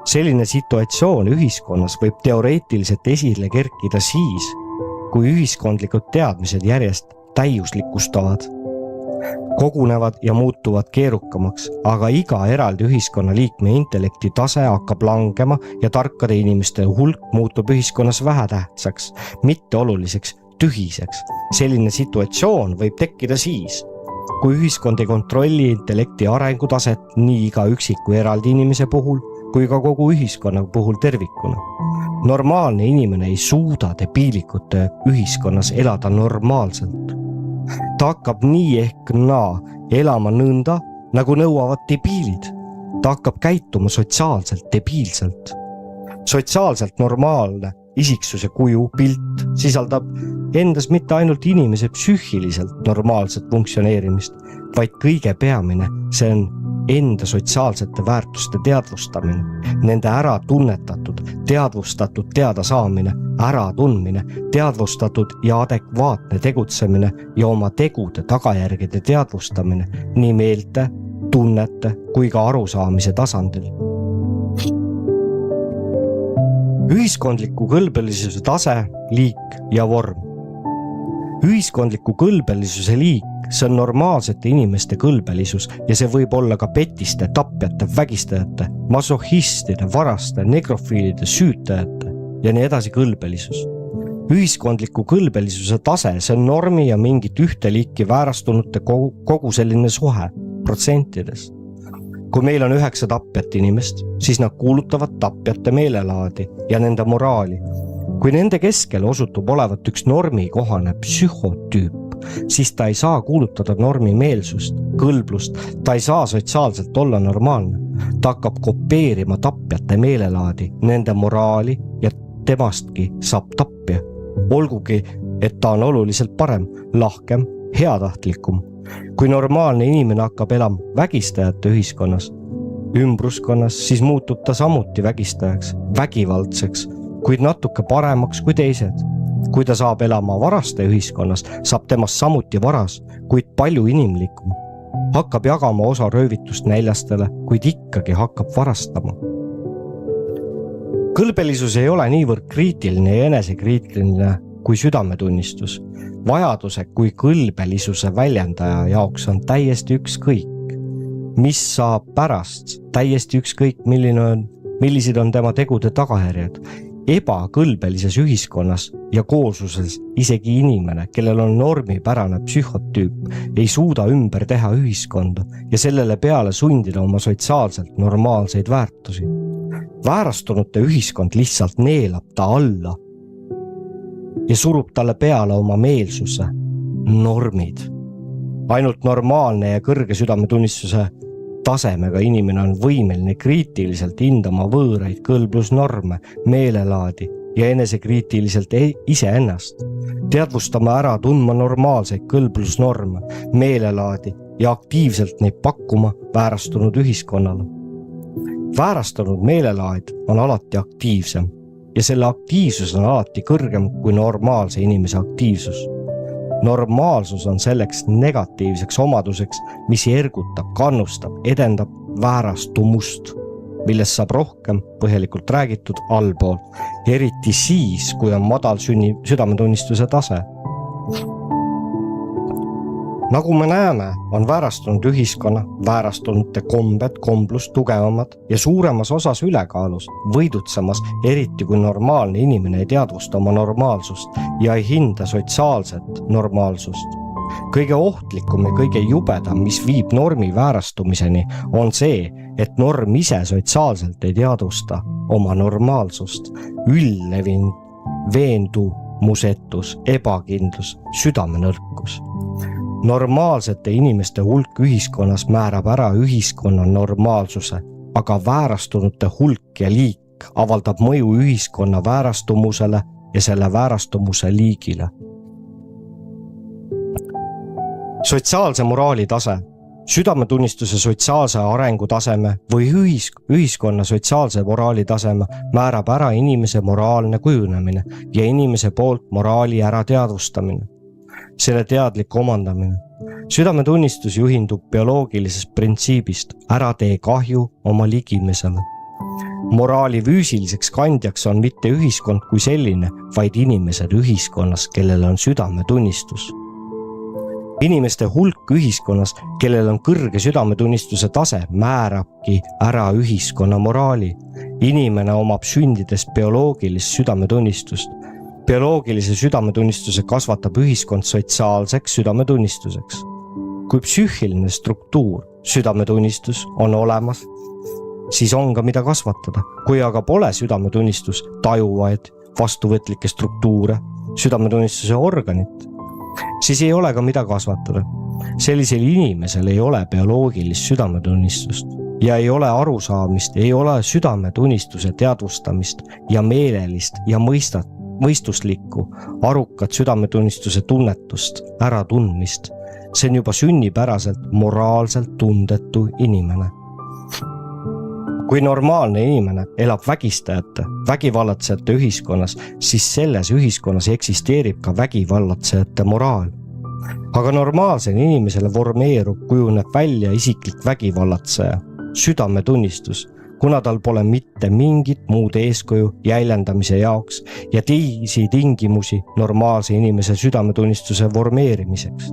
Selline situatsioon ühiskonnas võib teoreetiliselt esile kerkida siis, kui ühiskondlikud teadmised järjest täiuslikustavad, kogunevad ja muutuvad keerukamaks, aga iga eraldi ühiskonnaliikme intellekti tase hakkab langema ja tarkade inimeste hulk muutub ühiskonnas vähetähtsaks, mitteoluliseks, tühiseks. Selline situatsioon võib tekkida siis, kui ühiskond ei kontrolli intellekti arengutaset nii iga üksiku eraldi inimese puhul, kui ka kogu ühiskonna puhul tervikuna. Normaalne inimene ei suuda debiilikute ühiskonnas elada normaalselt. Ta hakkab nii ehk naa elama nõnda, nagu nõuavad debiilid. Ta hakkab käituma sotsiaalselt debiilselt. Sotsiaalselt normaalne isiksuse kuju pilt sisaldab endas mitte ainult inimese psüühiliselt normaalset funktsioneerimist, vaid kõige peamine, see on enda sotsiaalsete väärtuste teadvustamine, nende ära tunnetatud, teadvustatud teadasaamine, äratundmine, teadvustatud ja adekvaatne tegutsemine ja oma tegude tagajärgede teadvustamine nii meelte, tunnete kui ka arusaamise tasandil. Ühiskondliku kõlbelisuse tase, liik ja vorm. Ühiskondliku kõlbelisuse liik, see on normaalsete inimeste kõlbelisus ja see võib olla ka petiste, tapjate, vägistajate, masohhistide, varaste, nekrofiilide, süütajate ja nii edasi kõlbelisus. Ühiskondliku kõlbelisuse tase, see on normi ja mingit ühte liiki väärastunute kogu selline suhe protsentides. Kui meil on 9 tapjat inimest, siis nad kuulutavad tapjate meelelaadi ja nende moraali. Kui nende keskel osutub olevat üks normikohane psühhotüüp, siis ta ei saa kuulutada normi meelsust, kõlblust, ta ei saa sotsiaalselt olla normaalne. Ta hakkab kopeerima tapjate meelelaadi, nende moraali ja temastki saab tapja. Olgugi, et ta on oluliselt parem, lahkem, heatahtlikum. Kui normaalne inimene hakkab elama vägistajate ühiskonnas, ümbruskonnas, siis muutub ta samuti vägistajaks, vägivaldseks, kuid natuke paremaks kui teised. Kui ta saab elama varaste ühiskonnas, saab temast samuti varas, kuid palju inimlikum. Hakkab jagama osa röövitust näljastele, kuid ikkagi hakkab varastama. Kõlbelisus ei ole niivõrd kriitiline ja enesekriitiline kui südametunnistus. Vajaduse kui kõlbelisuse väljendaja jaoks on täiesti ükskõik, mis saab pärast, täiesti ükskõik, millised on tema tegude tagajärjed. Ebakõlbelises ühiskonnas ja koosluses isegi inimene, kellel on normipärane psühhotüüp, ei suuda ümber teha ühiskonda ja sellele peale sundida oma sotsiaalselt normaalseid väärtusi. Väärastunute ühiskond lihtsalt neelab ta alla ja surub talle peale oma meelsuse, normid. Ainult normaalne ja kõrge südametunnistuse tasemega inimene on võimeline kriitiliselt hindama võõraid kõlblusnorme, meelelaadi ja enesekriitiliselt iseennast. Teadvustama ära tundma normaalseid kõlblusnorme, meelelaadi ja aktiivselt neid pakkuma väärastunud ühiskonnale. Väärastunud meelelaad on alati aktiivsem ja selle aktiivsus on alati kõrgem kui normaalse inimese aktiivsus. Normaalsus on selleks negatiivseks omaduseks, mis ergutab, kannustab, edendab väärastumust, millest saab rohkem põhjalikult räägitud allpool, eriti siis, kui on madal südametunnistuse tase. Nagu me näeme, on väärastunud ühiskonna, väärastunute kombed, komblus tugevamad ja suuremas osas ülekaalus, võidutsemas, eriti kui normaalne inimene ei teadvusta oma normaalsust ja ei hinda sotsiaalset normaalsust. Kõige ohtlikum ja kõige jubedam, mis viib normi väärastumiseni, on see, et norm ise sotsiaalselt ei teadvusta oma normaalsust. Üllevin, veendumusetus, ebakindlus, südamenõrkus. Normaalsete inimeste hulk ühiskonnas määrab ära ühiskonna normaalsuse, aga väärastunute hulk ja liik avaldab mõju ühiskonna väärastumusele ja selle väärastumuse liigile. Sotsiaalse moraali tase, südametunnistuse sotsiaalse arengu taseme või ühiskonna sotsiaalse moraali taseme määrab ära inimese moraalne kujunemine ja inimese poolt moraali ära teadvustamine. Selle teadlik omandamine. Südametunnistus juhindub bioloogilisest printsiibist, ära tee kahju oma ligimesele. Moraali füüsiliseks kandjaks on mitte ühiskond kui selline, vaid inimesed ühiskonnas, kellel on südametunnistus. Inimeste hulk ühiskonnas, kellel on kõrge südametunnistuse tase, määrabki ära ühiskonna moraali. Inimene omab sündides bioloogilist südametunnistust. Bioloogilise südametunnistuse kasvatab ühiskond sotsiaalseks südametunnistuseks. Kui psüühiline struktuur, südametunnistus on olemas, siis on ka mida kasvatada. Kui aga pole südametunnistus tajuvaid, vastuvõtlikke struktuure, südametunnistuse organit, siis ei ole ka mida kasvatada. Sellisel inimesel ei ole bioloogilist südametunnistust ja ei ole arusaamist, ei ole südametunnistuse teadvustamist ja meelelist ja mõistuslikku, arukat südametunnistuse tunnetust, äratundmist. See on juba sünnipäraselt moraalselt tundetu inimene. Kui normaalne inimene elab vägistajate, vägivallatsejate ühiskonnas, siis selles ühiskonnas eksisteerib ka vägivallatsejate moraal. Aga normaalsel inimesele vormeerub, kujuneb välja isiklik vägivallatseja, südametunnistus, kuna tal pole mitte mingit muud eeskuju jäljendamise jaoks ja teisi tingimusi normaalse inimese südametunnistuse vormeerimiseks.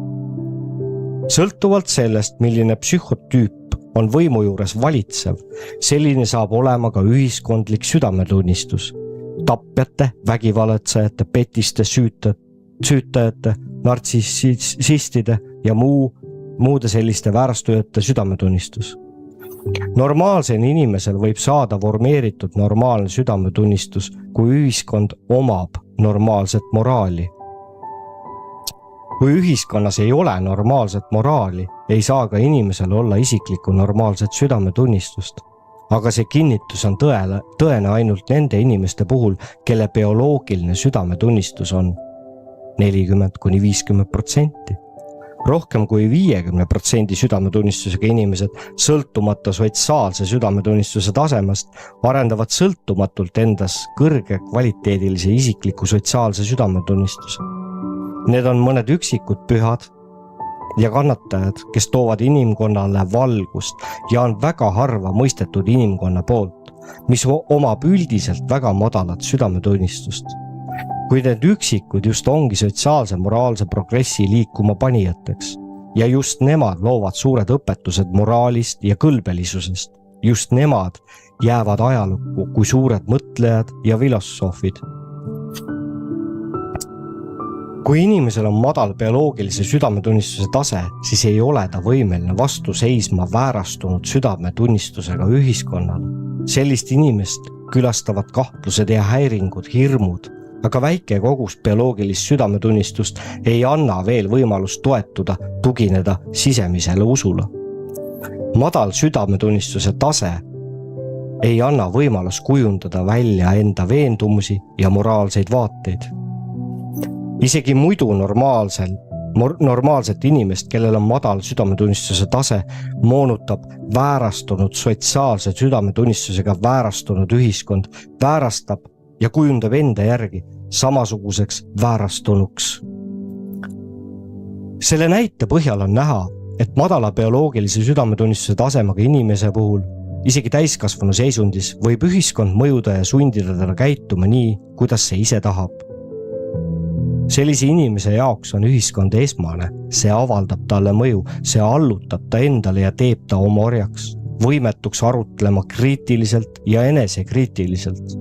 Sõltuvalt sellest, milline psühhotüüp on võimu juures valitsev, selline saab olema ka ühiskondlik südametunnistus. Tapjate, vägivallatsejate, petiste, süütajate, nartsissistide ja muude selliste väärastujate südametunnistus. Normaalsel inimesel võib saada vormeeritud normaalne südametunnistus, kui ühiskond omab normaalset moraali. Kui ühiskonnas ei ole normaalset moraali, ei saa ka inimesel olla isiklikku normaalset südametunnistust. Aga see kinnitus on tõene ainult nende inimeste puhul, kelle bioloogiline südametunnistus on 40–50%. Rohkem kui 50% südametunnistusega inimesed, sõltumata sotsiaalse südametunnistuse tasemest, arendavad sõltumatult endas kõrge kvaliteedilise isikliku sotsiaalse südametunnistuse. Need on mõned üksikud pühad ja kannatajad, kes toovad inimkonnale valgust ja on väga harva mõistetud inimkonna poolt, mis omab üldiselt väga madalat südametunnistust. Kui need üksikud just ongi sotsiaalse moraalse progressi liikuma panijateks ja just nemad loovad suured õpetused moraalist ja kõlbelisusest, just nemad jäävad ajalukku kui suured mõtlejad ja filosoofid. Kui inimesel on madal bioloogilise südametunnistuse tase, siis ei ole ta võimeline vastu seisma väärastunud südametunnistusega ühiskonnal. Sellist inimest külastavad kahtlused ja häiringud, hirmud, aga väike kogus bioloogilist südametunnistust ei anna veel võimalust toetuda, tugineda sisemisele usule. Madal südametunnistuse tase ei anna võimalust kujundada välja enda veendumusi ja moraalseid vaateid. Isegi muidu normaalset inimest, kellel on madal südametunnistuse tase, moonutab väärastunud sotsiaalse südametunnistusega väärastunud ühiskond, väärastab ja kujundab enda järgi samasuguseks väärastunuks. Selle näite põhjal on näha, et madala bioloogilise südametunnistuse tasemega inimese puhul, isegi täiskasvanu seisundis, võib ühiskond mõjuda ja sundida teda käituma nii, kuidas see ise tahab. Sellise inimese jaoks on ühiskond esmane, see avaldab talle mõju, see allutab ta endale ja teeb ta oma orjaks, võimetuks arutlema kriitiliselt ja enesekriitiliselt.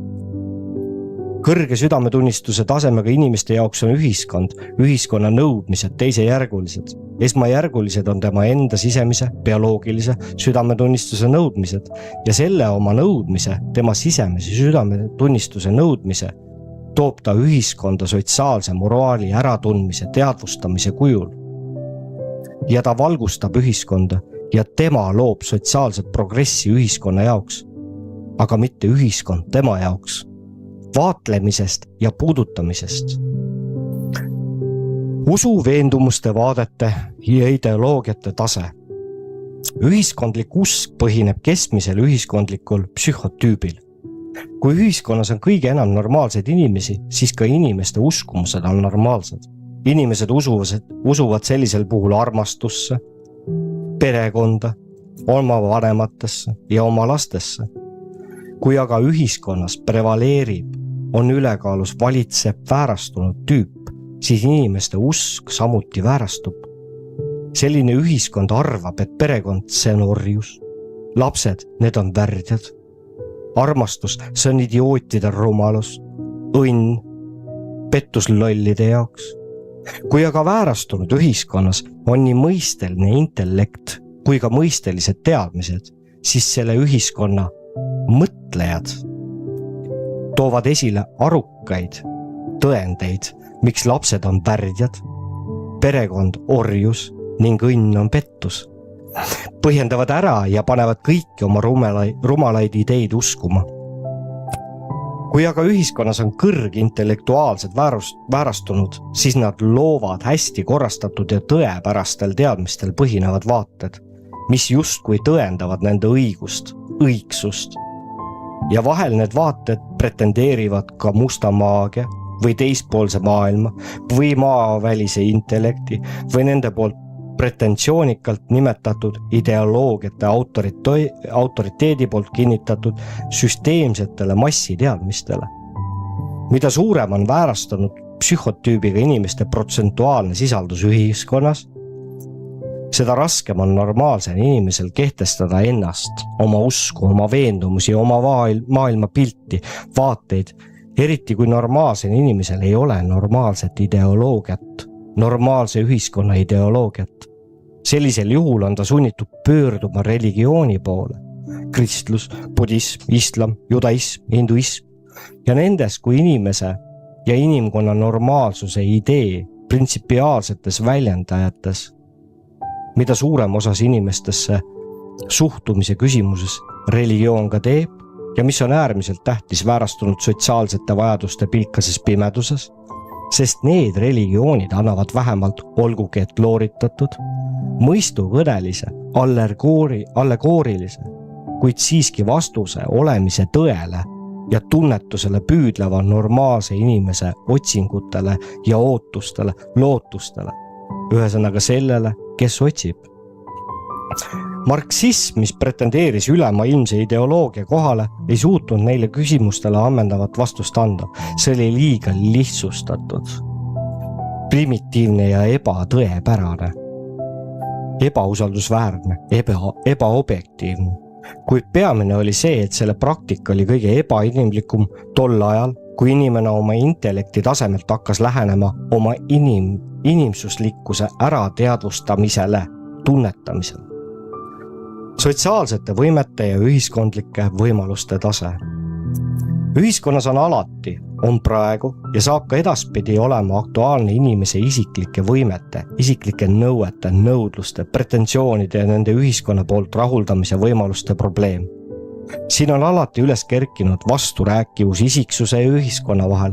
Kõrge südametunnistuse tasemega inimeste jaoks on ühiskonna nõudmised teisejärgulised. Esmajärgulised on tema enda sisemise, bioloogilise südametunnistuse nõudmised ja selle oma nõudmise, tema sisemise südametunnistuse nõudmise toob ta ühiskonda sotsiaalse moraali äratundmise teadvustamise kujul. Ja ta valgustab ühiskonda ja tema loob sotsiaalset progressi ühiskonna jaoks, aga mitte ühiskond tema jaoks, vaatlemisest ja puudutamisest. Usu, veendumuste, vaadete ja ideoloogiate tase. Ühiskondlik usk põhineb keskmisel ühiskondlikul psühhotüübil. Kui ühiskonnas on kõige enam normaalseid inimesi, siis ka inimeste uskumused on normaalsed. Inimesed usuvad sellisel puhul armastusse, perekonda, oma vanematesse ja oma lastesse. Kui aga ühiskonnas prevaleerib, on ülekaalus valitseb väärastunud tüüp, siis inimeste usk samuti väärastub. Selline ühiskond arvab, et perekond see on orjus, lapsed, need on värdjad. Armastus, see on idiootide rumalus, õnn, pettus lollide jaoks. Kui aga väärastunud ühiskonnas on nii mõisteline intellekt kui ka mõistelised teadmised, siis selle ühiskonna mõtlejad toovad esile arukaid tõendeid, miks lapsed on värdjad, perekond orjus ning õnn on pettus. Põhjendavad ära ja panevad kõiki oma rumalaid ideid uskuma. kui aga ühiskonnas on kõrgintellektuaalsed väärastunud, siis nad loovad hästi korrastatud ja tõepärastel teadmistel põhinevad vaated, mis justkui tõendavad nende õigsust. Ja vahel need vaated pretendeerivad ka musta maagia või teispoolse maailma või maavälise intellekti või nende poolt pretensioonikalt nimetatud ideoloogiate autoriteedi poolt kinnitatud süsteemsetele massiteadmistele. Mida suurem on väärastunud psühhotüübiga inimeste protsentuaalne sisaldus ühiskonnas, seda raskem on normaalsel inimesel kehtestada ennast, oma usku, oma veendumusi, oma maailma pilti, vaateid, eriti kui normaalsel inimesel ei ole normaalset ideoloogiat, normaalse ühiskonna ideoloogiat. Sellisel juhul on ta sunnitud pöörduma religiooni poole. Kristlus, budism, islam, judaism, hinduism ja nendes kui inimese ja inimkonna normaalsuse idee printsipiaalsetes väljendajates, mida suurem osas inimestesse suhtumise küsimuses religioon ka teeb ja mis on äärmiselt tähtis väärastunud sotsiaalsete vajaduste pilkases pimeduses, sest need religioonid annavad vähemalt olgugi et looritatud, mõistukõnelise, allegoorilise, kuid siiski vastuse olemise tõele ja tunnetusele püüdleva normaalse inimese otsingutele ja ootustele, lootustele, ühesõnaga sellele, kes otsib. Marksism, mis pretendeeris ülemaailmse ideoloogia kohale, ei suutnud neile küsimustele ammendavat vastust anda. See oli liiga lihtsustatud, primitiivne ja ebatõepärane, ebausaldusväärne, ebaobjektiivne. Kuid peamine oli see, et selle praktika oli kõige ebainimlikum tol ajal, kui inimene oma intellekti tasemelt hakkas lähenema oma inimsuslikkuse ärateadvustamisele, tunnetamisele. Sotsiaalsete võimete ja ühiskondlike võimaluste tase. Ühiskonnas on alati, on praegu ja saab ka edaspidi olema aktuaalne inimese isiklike võimete, isiklike nõuete, nõudluste, pretensioonide ja nende ühiskonna poolt rahuldamise võimaluste probleem. Siin on alati üles kerkinud vasturääkivus isiksuse ja ühiskonna vahel.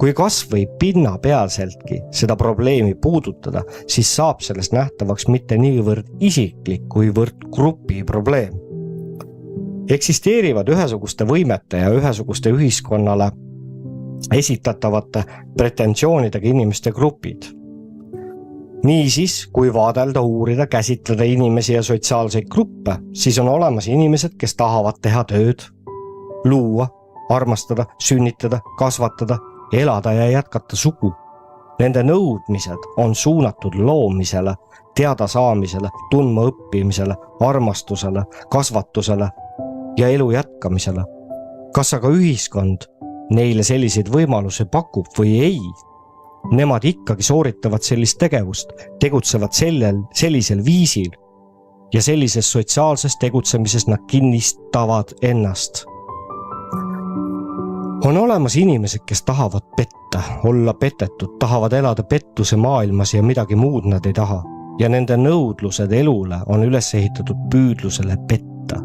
Kui kas või pinnapealseltki seda probleemi puudutada, siis saab sellest nähtavaks mitte niivõrd isiklik, kuivõrd grupi probleem. Eksisteerivad ühesuguste võimete ja ühesuguste ühiskonnale esitatavate pretensioonidega inimeste grupid. Niisiis, kui vaadelda, uurida, käsitleda inimesi ja sotsiaalseid gruppe, siis on olemas inimesed, kes tahavad teha tööd, luua, armastada, sünnitada, kasvatada, elada ja jätkata sugu. Nende nõudmised on suunatud loomisele, teada saamisele, tundma õppimisele, armastusele, kasvatusele ja elu jätkamisele. Kas aga ühiskond neile selliseid võimalusi pakub või ei? Nemad ikkagi sooritavad sellist tegevust, tegutsevad sellisel viisil ja sellises sotsiaalses tegutsemises nad kinnistavad ennast. On olemas inimesed, kes tahavad petta, olla petetud, tahavad elada pettuse maailmas ja midagi muud nad ei taha. Ja nende nõudlused elule on üles ehitatud püüdlusele petta.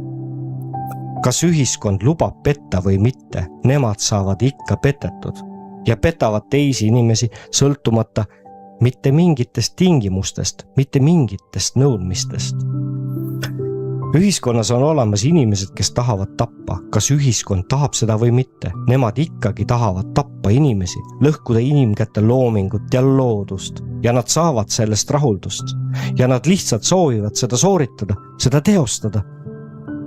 Kas ühiskond lubab petta või mitte, nemad saavad ikka petetud ja petavad teisi inimesi sõltumata mitte mingitest tingimustest, mitte mingitest nõudmistest. Ühiskonnas on olemas inimesed, kes tahavad tappa. Kas ühiskond tahab seda või mitte? Nemad ikkagi tahavad tappa inimesi, lõhkuda inimkäte loomingut ja loodust ja nad saavad sellest rahuldust ja nad lihtsalt soovivad seda sooritada, seda teostada.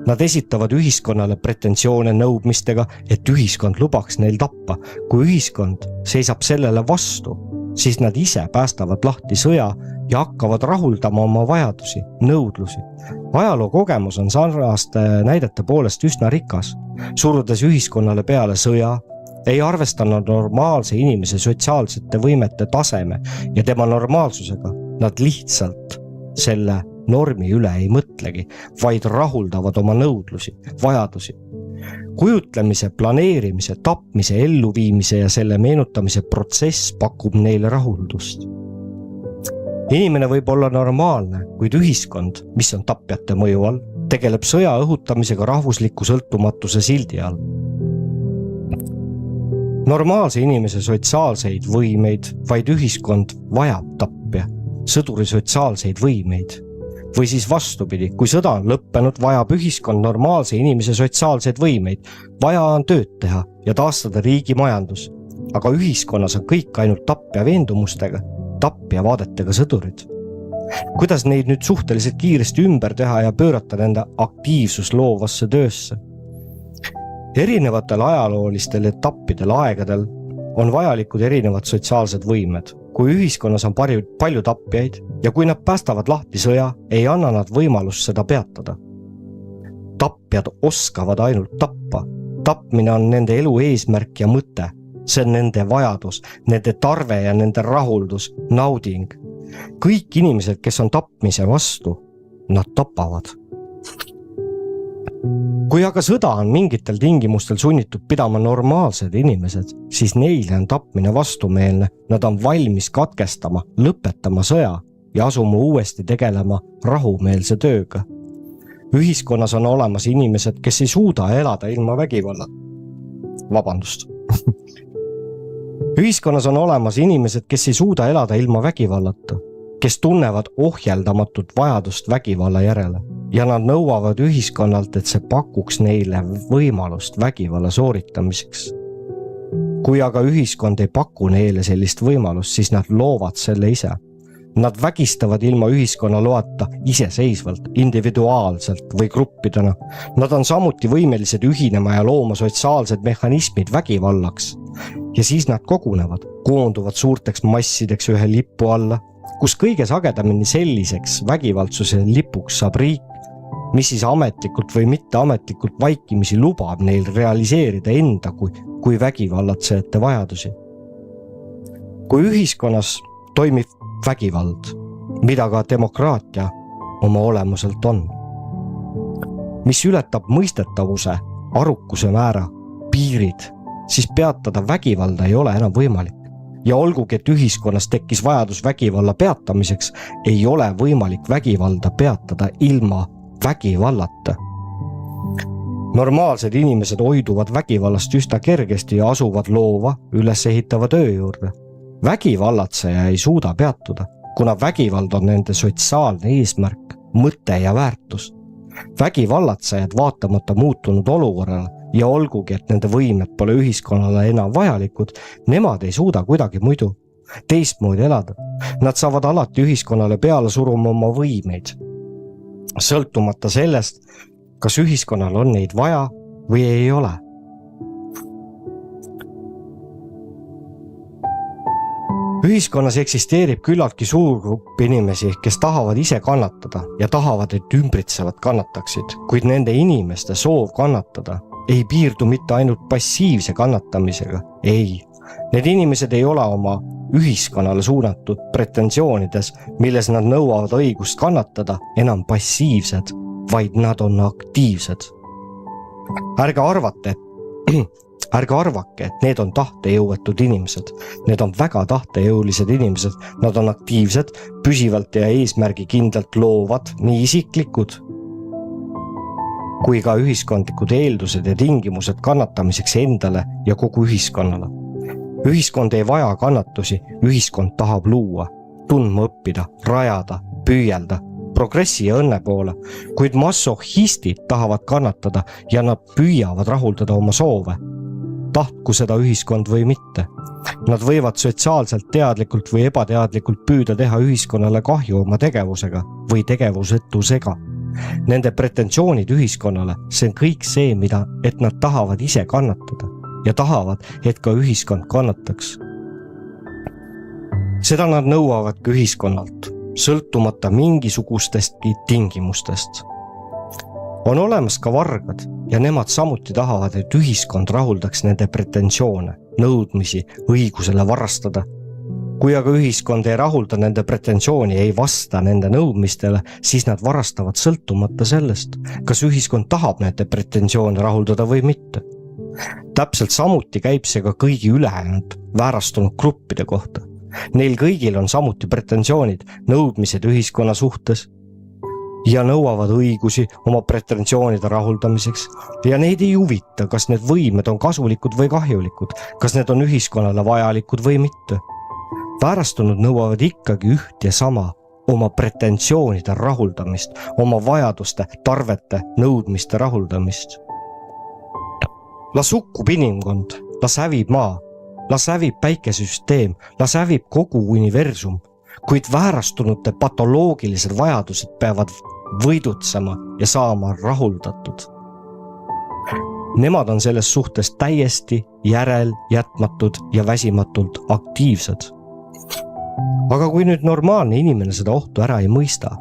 Nad esitavad ühiskonnale pretensioone nõudmistega, et ühiskond lubaks neil tappa. Kui ühiskond seisab sellele vastu, siis nad ise päästavad lahti sõja ja hakkavad rahuldama oma vajadusi, nõudlusi. Ajaloo kogemus on sarnaste näidete poolest üsna rikas. Surudes ühiskonnale peale sõja, ei arvestanud normaalse inimese sotsiaalsete võimete taseme ja tema normaalsusega. Nad lihtsalt selle normi üle ei mõtlegi, vaid rahuldavad oma nõudlusi, vajadusi. Kujutlemise, planeerimise, tapmise, elluviimise ja selle meenutamise protsess pakub neile rahuldust. Inimene võib olla normaalne, kuid ühiskond, mis on tapjate mõju all, tegeleb sõja õhutamisega rahvusliku sõltumatuse sildi all. Normaalse inimese sotsiaalseid võimeid vaid ühiskond vajab tapja, sõduri sotsiaalseid võimeid. Või siis vastupidi, kui sõda on lõppenud, vajab ühiskond normaalse inimese sotsiaalseid võimeid. Vaja on tööd teha ja taastada riigi majandus. Aga ühiskonnas on kõik ainult tapja veendumustega, tapja vaadetega sõdurid. Kuidas neid nüüd suhteliselt kiiresti ümber teha ja pöörata nende aktiivsus loovasse töösse? Erinevatel ajaloolistel etappidel aegadel on vajalikud erinevad sotsiaalsed võimed. Kui ühiskonnas on palju tapjaid ja kui nad päästavad lahti sõja, ei anna nad võimalust seda peatada. Tapjad oskavad ainult tappa. Tapmine on nende elu eesmärk ja mõte. See on nende vajadus, nende tarve ja nende rahuldus, nauding. Kõik inimesed, kes on tapmise vastu, nad tapavad. Kui aga sõda on mingitel tingimustel sunnitud pidama normaalsed inimesed, siis neile on tapmine vastumeelne, nad on valmis katkestama, lõpetama sõja ja asuma uuesti tegelema rahumeelse tööga. Ühiskonnas on olemas inimesed, kes ei suuda elada ilma vägivalla. Vabandust. Ühiskonnas on olemas inimesed, kes ei suuda elada ilma vägivallata, kes tunnevad ohjeldamatut vajadust vägivalla järele. Ja nad nõuavad ühiskonnalt, et see pakuks neile võimalust vägivalla sooritamiseks. Kui aga ühiskond ei paku neile sellist võimalust, siis nad loovad selle ise. Nad vägistavad ilma ühiskonna loata iseseisvalt, individuaalselt või gruppidena. Nad on samuti võimelised ühinema ja looma sotsiaalsed mehhanismid vägivallaks. Ja siis nad koonduvad suurteks massideks ühe lipu alla, kus kõige sagedamini selliseks vägivaldsuse lipuks saab riik, mis siis ametlikult või mitteametlikult vaikimisi lubab neil realiseerida enda kui vägivallatsejate vajadusi. Kui ühiskonnas toimib vägivald, mida ka demokraatia oma olemuselt on, mis ületab mõistetavuse, arukuse määra, piirid, siis peatada vägivalda ei ole enam võimalik. Ja olgugi, et ühiskonnas tekkis vajadus vägivalla peatamiseks, ei ole võimalik vägivalda peatada ilma vägivallata. Normaalsed inimesed hoiduvad vägivallast üsna kergesti ja asuvad loova, üles ehitava töö juurde. Vägivallatseja ei suuda peatuda, kuna vägivald on nende sotsiaalne eesmärk, mõte ja väärtus. Vägivallatsejad vaatamata muutunud olukorrale ja olgugi, et nende võimed pole ühiskonnale enam vajalikud, nemad ei suuda kuidagi muidu teistmoodi elada. Nad saavad alati ühiskonnale peale suruma oma võimeid, sõltumata sellest, kas ühiskonnal on neid vaja või ei ole. Ühiskonnas eksisteerib küllaltki suur grupp inimesi, kes tahavad ise kannatada ja tahavad, et ümbritsevad kannataksid, kuid nende inimeste soov kannatada ei piirdu mitte ainult passiivse kannatamisega. Ei, need inimesed ei ole oma ühiskonnale suunatud pretensioonides, milles nad nõuavad õigust kannatada, enam passiivsed, vaid nad on aktiivsed. Ärge arvake, et need on tahtejõuetud inimesed. Need on väga tahtejõulised inimesed. Nad on aktiivsed, püsivalt ja eesmärgikindlalt loovad, nii isiklikud kui ka ühiskondlikud eeldused ja tingimused kannatamiseks endale ja kogu ühiskonnale. Ühiskond ei vaja kannatusi, ühiskond tahab luua, tundma õppida, rajada, püüelda, progressi ja õnne poole, kuid masohhistid tahavad kannatada ja nad püüavad rahuldada oma soove. Tahtku seda ühiskond või mitte. Nad võivad sotsiaalselt teadlikult või ebateadlikult püüda teha ühiskonnale kahju oma tegevusega või tegevusetusega. Nende pretensioonid ühiskonnale, see on kõik see, et nad tahavad ise kannatada ja tahavad, et ka ühiskond kannataks. Seda nad nõuavadki ühiskonnalt, sõltumata mingisugustestki tingimustest. On olemas ka vargad ja nemad samuti tahavad, et ühiskond rahuldaks nende pretensioone, nõudmisi, õigusele varastada. Kui aga ühiskond ei rahulda nende pretensiooni, ei vasta nende nõudmistele, siis nad varastavad sõltumata sellest, kas ühiskond tahab nende pretensioone rahuldada või mitte. Täpselt samuti käib see ka kõigi ülejäänud väärastunud gruppide kohta. Neil kõigil on samuti pretensioonid, nõudmised ühiskonna suhtes. ja nõuavad õigusi oma pretensioonide rahuldamiseks ja neid ei huvita, kas need võimed on kasulikud või kahjulikud, kas need on ühiskonnale vajalikud või mitte. Väärastunud nõuavad ikkagi üht ja sama, oma pretensioonide rahuldamist, oma vajaduste, tarvete, nõudmiste rahuldamist. Las hukkub inimkond, las hävib maa, las hävib päikesüsteem, las hävib kogu universum, kuid väärastunute patoloogilised vajadused peavad võidutsema ja saama rahuldatud. Nemad on selles suhtes täiesti järeljätmatud ja väsimatult aktiivsed. Aga kui nüüd normaalne inimene seda ohtu ära ei mõista,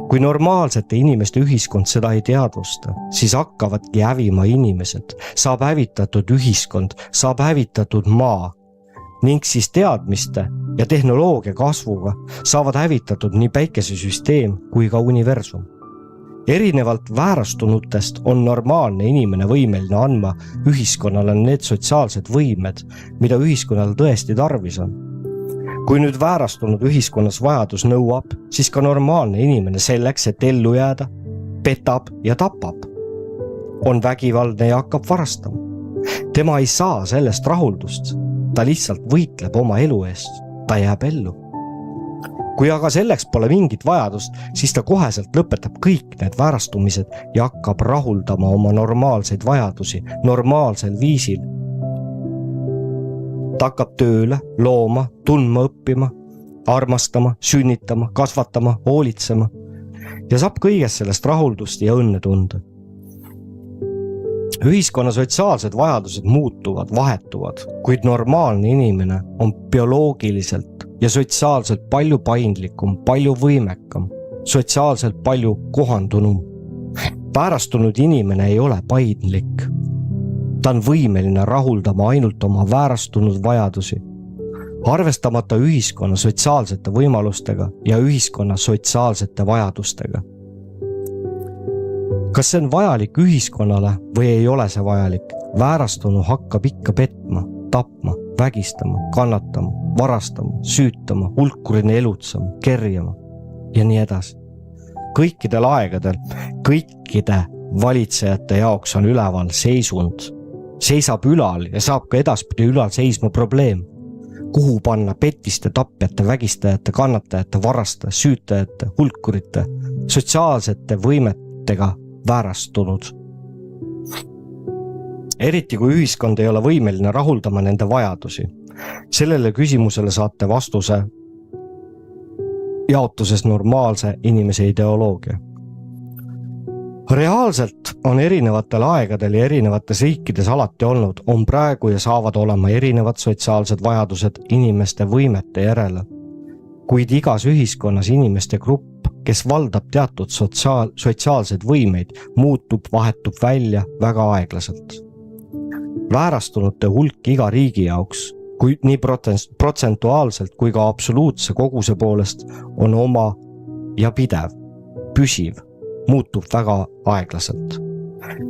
kui normaalsete inimeste ühiskond seda ei teadvusta, siis hakkavadki hävima inimesed, saab hävitatud ühiskond, saab hävitatud maa ning siis teadmiste ja tehnoloogia kasvuga saavad hävitatud nii päikesesüsteem kui ka universum. Erinevalt väärastunutest on normaalne inimene võimeline andma ühiskonnale need sotsiaalsed võimed, mida ühiskonnal tõesti tarvis on. Kui nüüd väärastunud ühiskonnas vajadus nõuab, siis ka normaalne inimene selleks, et ellu jääda, petab ja tapab. On vägivaldne ja hakkab varastama. Tema ei saa sellest rahuldust. Ta lihtsalt võitleb oma elu eest. Ta jääb ellu. Kui aga selleks pole mingit vajadust, siis ta koheselt lõpetab kõik need väärastumised ja hakkab rahuldama oma normaalseid vajadusi normaalsel viisil. Ta hakkab tööle, looma, tundma õppima, armastama, sünnitama, kasvatama, hoolitsema ja saab kõigest sellest rahuldust ja õnne tunda. Ühiskonna sotsiaalsed vajadused muutuvad, vahetuvad, kuid normaalne inimene on bioloogiliselt ja sotsiaalselt palju paindlikum, palju võimekam, sotsiaalselt palju kohandunum. Väärastunud inimene ei ole paindlik. Ta on võimeline rahuldama ainult oma väärastunud vajadusi, arvestamata ühiskonna sotsiaalsete võimalustega ja ühiskonna sotsiaalsete vajadustega. Kas see on vajalik ühiskonnale või ei ole see vajalik? Väärastunu hakkab ikka petma, tapma, vägistama, kannatama, varastama, süütama, hulkurine elutsema, kerjama ja nii edasi. Kõikidel aegadel, kõikide valitsejate jaoks on üleval seisund. Seisab ülal ja saab ka edaspidi ülal seisma probleem. Kuhu panna petiste, tapjate, vägistajate, kannatajate, varaste, süütajate, hulkurite, sotsiaalsete võimetega väärastunud. Eriti kui ühiskond ei ole võimeline rahuldama nende vajadusi. Sellele küsimusele saate vastuse jaotuses normaalse inimese ideoloogia. Reaalselt on erinevatel aegadel ja erinevates riikides alati olnud, on praegu ja saavad olema erinevad sotsiaalsed vajadused inimeste võimete järele. Kuid igas ühiskonnas inimeste grupp, kes valdab teatud sotsiaalsed võimeid, muutub, vahetub välja väga aeglaselt. Väärastunute hulk iga riigi jaoks, kui nii protsentuaalselt kui ka absoluutse koguse poolest, on oma ja pidev, püsiv, muutub väga aeglaselt.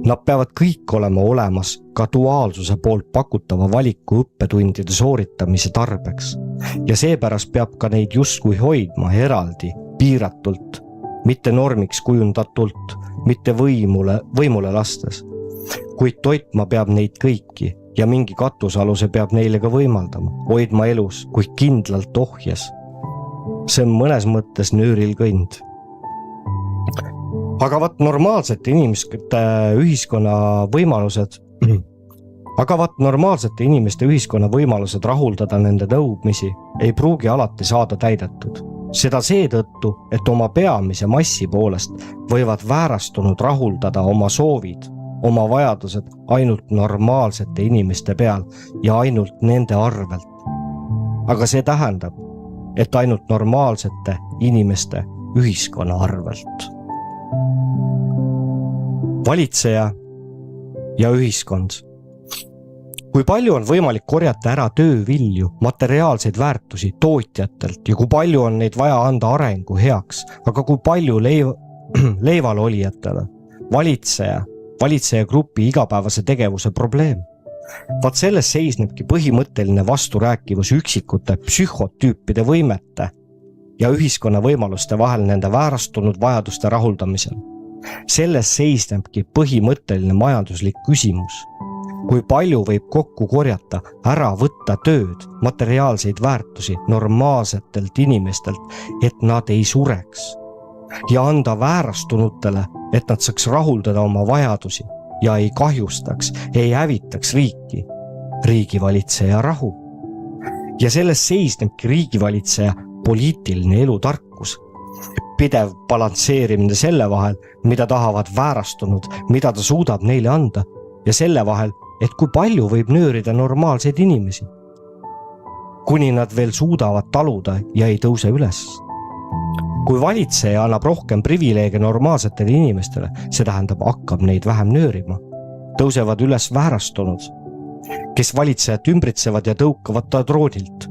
Nad peavad kõik olema olemas ka duaalsuse poolt pakutava valiku õppetundide sooritamise tarbeks ja seepärast peab ka neid justkui hoidma eraldi, piiratult, mitte normiks kujundatult, mitte võimule lastes, kuid toitma peab neid kõiki ja mingi katusaluse peab neile ka võimaldama, hoidma elus, kuid kindlalt ohjes. See on mõnes mõttes nöörilkõnd. Aga vaat normaalsete inimeste ühiskonna võimalused rahuldada nende nõudmisi ei pruugi alati saada täidetud. Seda seetõttu, et oma peamise massi poolest võivad väärastunud rahuldada oma soovid, oma vajadused ainult normaalsete inimeste peal ja ainult nende arvelt. Aga see tähendab, et ainult normaalsete inimeste ühiskonna arvelt. Valitseja ja ühiskond. Kui palju on võimalik korjata ära töövilju, materiaalseid väärtusi tootjatelt ja kui palju on neid vaja anda arengu heaks, aga kui palju leival olijatele, valitseja grupi igapäevase tegevuse probleem. Vaat selles seisnebki põhimõtteline vasturääkivus üksikute psühhotüüpide võimete ja ühiskonna võimaluste vahel nende väärastunud vajaduste rahuldamisel. Selles seisnebki põhimõtteline majanduslik küsimus. Kui palju võib kokku korjata, ära võtta tööd, materiaalseid väärtusi normaalsetelt inimestelt, et nad ei sureks ja anda väärastunutele, et nad saaks rahuldada oma vajadusi ja ei kahjustaks, ei hävitaks riigivalitseja rahu. Ja selles seisnebki riigivalitseja poliitiline elutarkus, pidev balansseerimine selle vahel, mida tahavad väärastunud, mida ta suudab neile anda ja selle vahel, et kui palju võib nöörida normaalseid inimesi, kuni nad veel suudavad taluda ja ei tõuse üles. Kui valitseja annab rohkem privileege normaalsetele inimestele, see tähendab, hakkab neid vähem nöörima. Tõusevad üles väärastunud, kes valitsejat ümbritsevad ja tõukavad ta troonilt.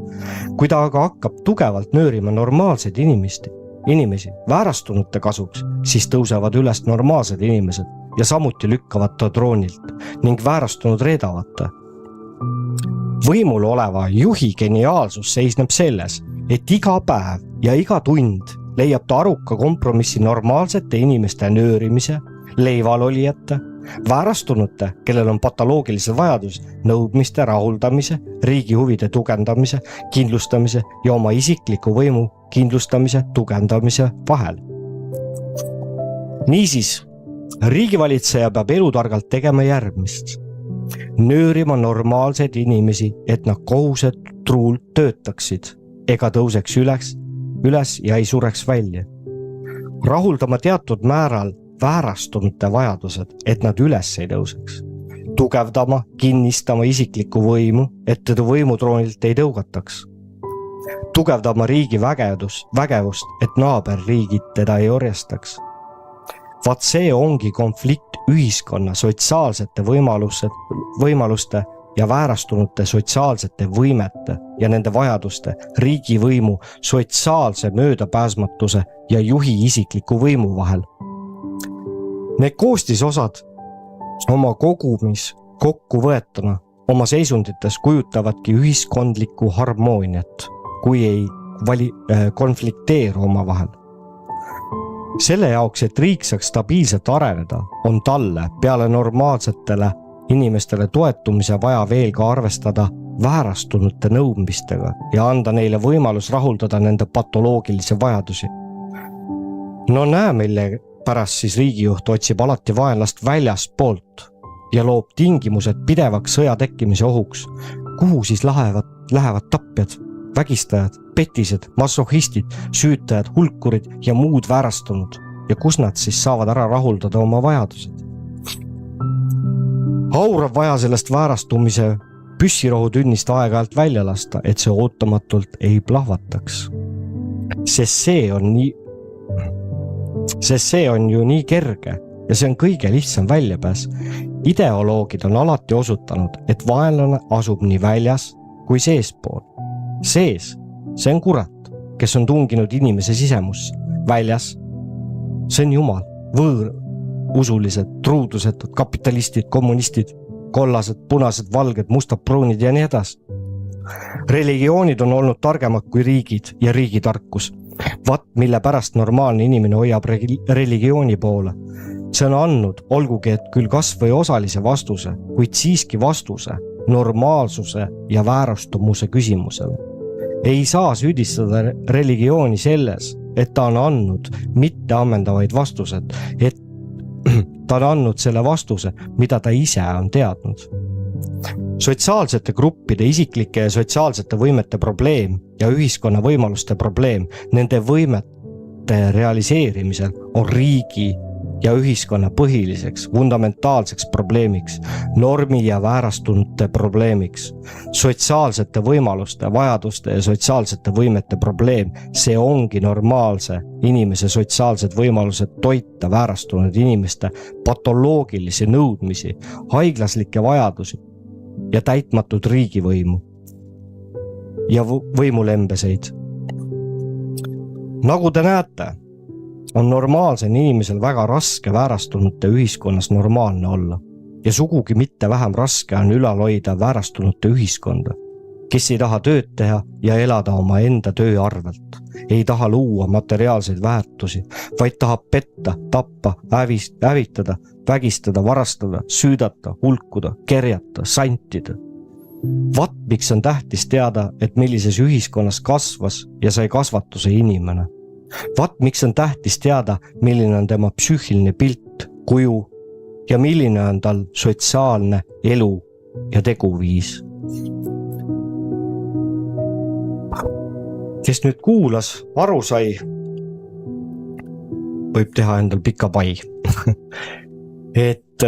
Kui ta aga hakkab tugevalt nöörima normaalseid inimesi väärastunute kasuks, siis tõusevad üles normaalsed inimesed ja samuti lükkavad ta troonilt ning väärastunud reedavad ta. Võimul oleva juhi geniaalsus seisneb selles, et iga päev ja iga tund leiab ta aruka kompromissi normaalsete inimeste nöörimise, leivalolijate, väärastunute, kellel on patoloogilised vajadus, nõudmiste rahuldamise, riigi huvide tugevdamise, kindlustamise ja oma isikliku võimu kindlustamise, tugevdamise vahel. Niisiis, riigivalitseja peab elutargalt tegema järgmist. Nöörima normaalseid inimesi, et nad kohusetruult töötaksid ega tõuseks üles ja ei sureks välja. Rahuldama teatud määral väärastunute vajadused, et nad üles ei tõuseks. Tugevdama, kinnistama isiklikku võimu, et teda võimutroonilt ei tõugataks. Tugevdama riigi vägevust, et naaberriigid teda ei orjastaks. Vaat see ongi konflikt ühiskonna sotsiaalsete võimaluste ja väärastunute sotsiaalsete võimete ja nende vajaduste, riigivõimu, sotsiaalse möödapääsmatuse ja juhi isikliku võimu vahel. Need koostisosad oma kogumis kokku võetuna oma seisundites kujutavadki ühiskondlikku harmooniat, kui ei konflikteeru oma vahel. Selle jaoks, et riik saaks stabiilselt areneda, on talle peale normaalsetele inimestele toetumise vaja veel ka arvestada väärastunute nõudmistega ja anda neile võimalus rahuldada nende patoloogilisi vajadusi. No näe, mille pärast siis riigijuht otsib alati vaenlast väljaspoolt ja loob tingimused pidevaks sõja tekkimise ohuks. Kuhu siis lähevad tapjad, vägistajad, petised, masohhistid, süütajad, hulkurid ja muud väärastunud ja kus nad siis saavad ära rahuldada oma vajadused? Haurab vaja sellest väärastumise püssirohutünnist aeg-ajalt välja lasta, et see ootamatult ei plahvataks. Sest see on ju nii kerge ja see on kõige lihtsam väljapääs. Ideoloogid on alati osutanud, et vaenlane asub nii väljas kui seespool. Sees, see on kurat, kes on tunginud inimese sisemusse. Väljas, see on Jumal, usulised, truudusetud, kapitalistid, kommunistid, kollased, punased, valged, mustad, pruunid ja nii edasi. Religioonid on olnud targemad kui riigid ja riigitarkus. Vat mille pärast normaalne inimene hoiab religiooni poole. See on andnud, olgugi et küll kas või osalise vastuse, kuid siiski vastuse normaalsuse ja väärastumuse küsimusele. Ei saa süüdistada religiooni selles, et ta on andnud mitte ammendavaid vastused, et ta on andnud selle vastuse, mida ta ise on teadnud. Sotsiaalsete gruppide isiklike ja sotsiaalsete võimete probleem ja ühiskonna võimaluste probleem nende võimete realiseerimisel on riigi ja ühiskonna põhiliseks, fundamentaalseks probleemiks, normi ja väärastunute probleemiks. Sotsiaalsete võimaluste, vajaduste ja sotsiaalsete võimete probleem, see ongi normaalse inimese sotsiaalsed võimalused toita väärastunud inimeste patoloogilisi nõudmisi, haiglaslikke vajadusi ja täitmatud riigivõimu ja võimulembeseid. Nagu te näete, on normaalsel inimesel väga raske väärastunute ühiskonnas normaalne olla ja sugugi mitte vähem raske on ülal hoida väärastunute ühiskonda. kes ei taha tööd teha ja elada oma enda töö arvelt. Ei taha luua materiaalseid väärtusi, vaid tahab petta, tappa, hävitada, vägistada, varastada, süüdata, hulkuda, kerjata, santida. Vat miks on tähtis teada, et millises ühiskonnas kasvas ja sai kasvatuse inimene. Vat miks on tähtis teada, milline on tema psüühiline pilt, kuju ja milline on tal sotsiaalne elu ja teguviis. Kes nüüd kuulas, aru sai, võib teha endal pika pai. Et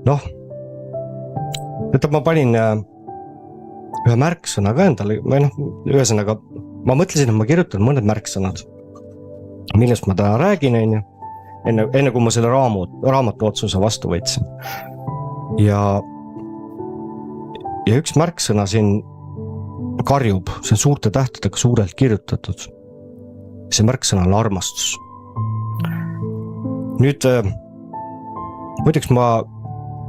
noh, ma panin ühe märksõna ka endale, või noh, ühesõnaga, ma mõtlesin, et ma kirjutan mõned märksõnad, millest ma täna räägin, enne kui ma selle raamatu otsuse vastu võtsin. Ja üks märksõna siin karjub, see on suurte tähtedega suurelt kirjutatud. See märksõna on armastus. Nüüd, muideks ma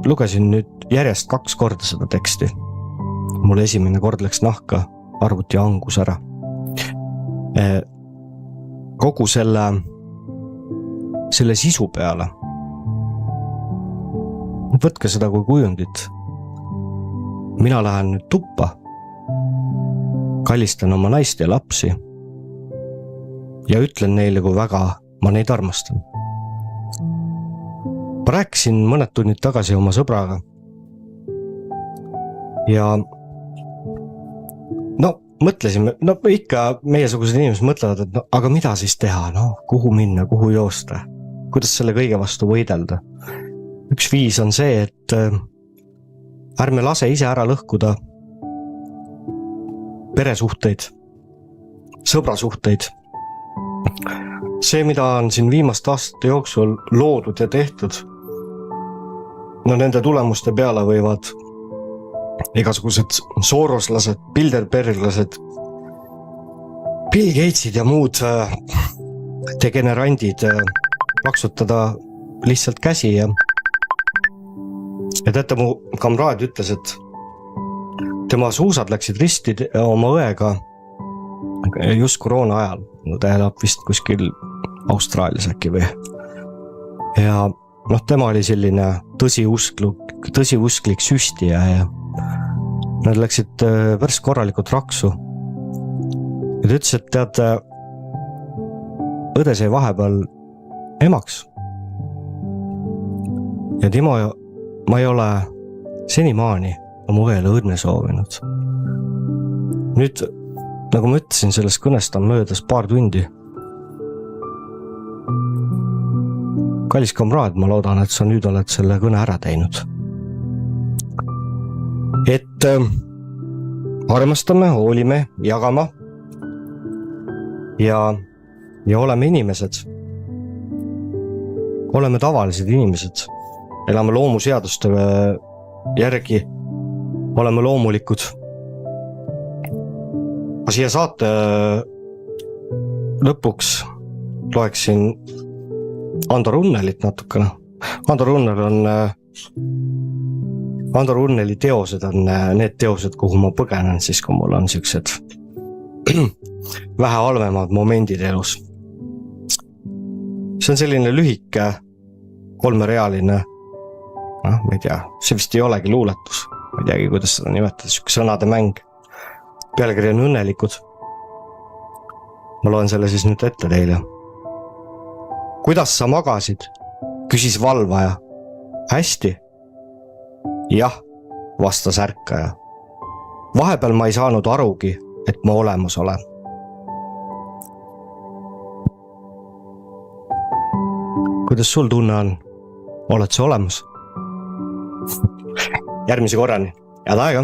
lugesin nüüd järjest 2 korda seda teksti. Mul esimene kord läks nahka, arvuti hangus ära. Kogu selle sisu peale. Võtke seda kui kujundit. Mina lähen nüüd tuppa, kallistan oma naist ja lapsi ja ütlen neile, kui väga ma neid armastan. Ma rääkisin mõned tunnid tagasi oma sõbraga ja mõtlesime, ikka meiesugused inimesed mõtlevad, et aga mida siis teha, kuhu minna, kuhu joosta, kuidas selle kõige vastu võidelda. Üks viis on see, et ärme lase ise ära lõhkuda peresuhteid, sõbrasuhteid. See, mida on siin viimaste aastate jooksul loodud ja tehtud, nende tulemuste peale võivad igasugused Soroslased, Bilderberglased, Bill Gatesid ja muud degenerandid plaksutada lihtsalt käsi ja teate, mu kamraad ütles, et tema suusad läksid risti oma õega just koroona ajal. Ta elab vist kuskil Austraalias äkki või. Ja tema oli selline tõsiusklik süstija ja nad läksid päris korralikult raksu. Ja ta ütles, et tead, õde sai vahepeal emaks. Ja ma ei ole senimaani oma õele õnne soovinud. Nüüd, nagu ma ütlesin, sellest kõnest on möödas paar tundi. Kallis kamraad, ma loodan, et sa nüüd oled selle kõne ära teinud. Et armastame, hoolime, jagama ja oleme inimesed. Oleme tavalised inimesed. Elame loomuseaduste järgi. Oleme loomulikud. Ma siia saate lõpuks loeksin Ando Runnelit natukene. Ando Runneli teosed on need teosed, kuhu ma põgenen, siis kui mul on siuksed vähe halvemad momendid elus. See on selline lühike 3-realine, ma ei tea, see vist ei olegi luuletus, ma ei teagi, kuidas seda nimetada, siuke sõnade mäng. Pealkiri on õnnelikud. Ma loen selle siis nüüd ette teile. Kuidas sa magasid? Küsis valvaja. Hästi. Jah, vastas ärkaja. Vahepeal ma ei saanud arugi, et ma olemas olen. Kuidas sul tunne on? Oled sa olemas? Järgmise korrani. Head aega!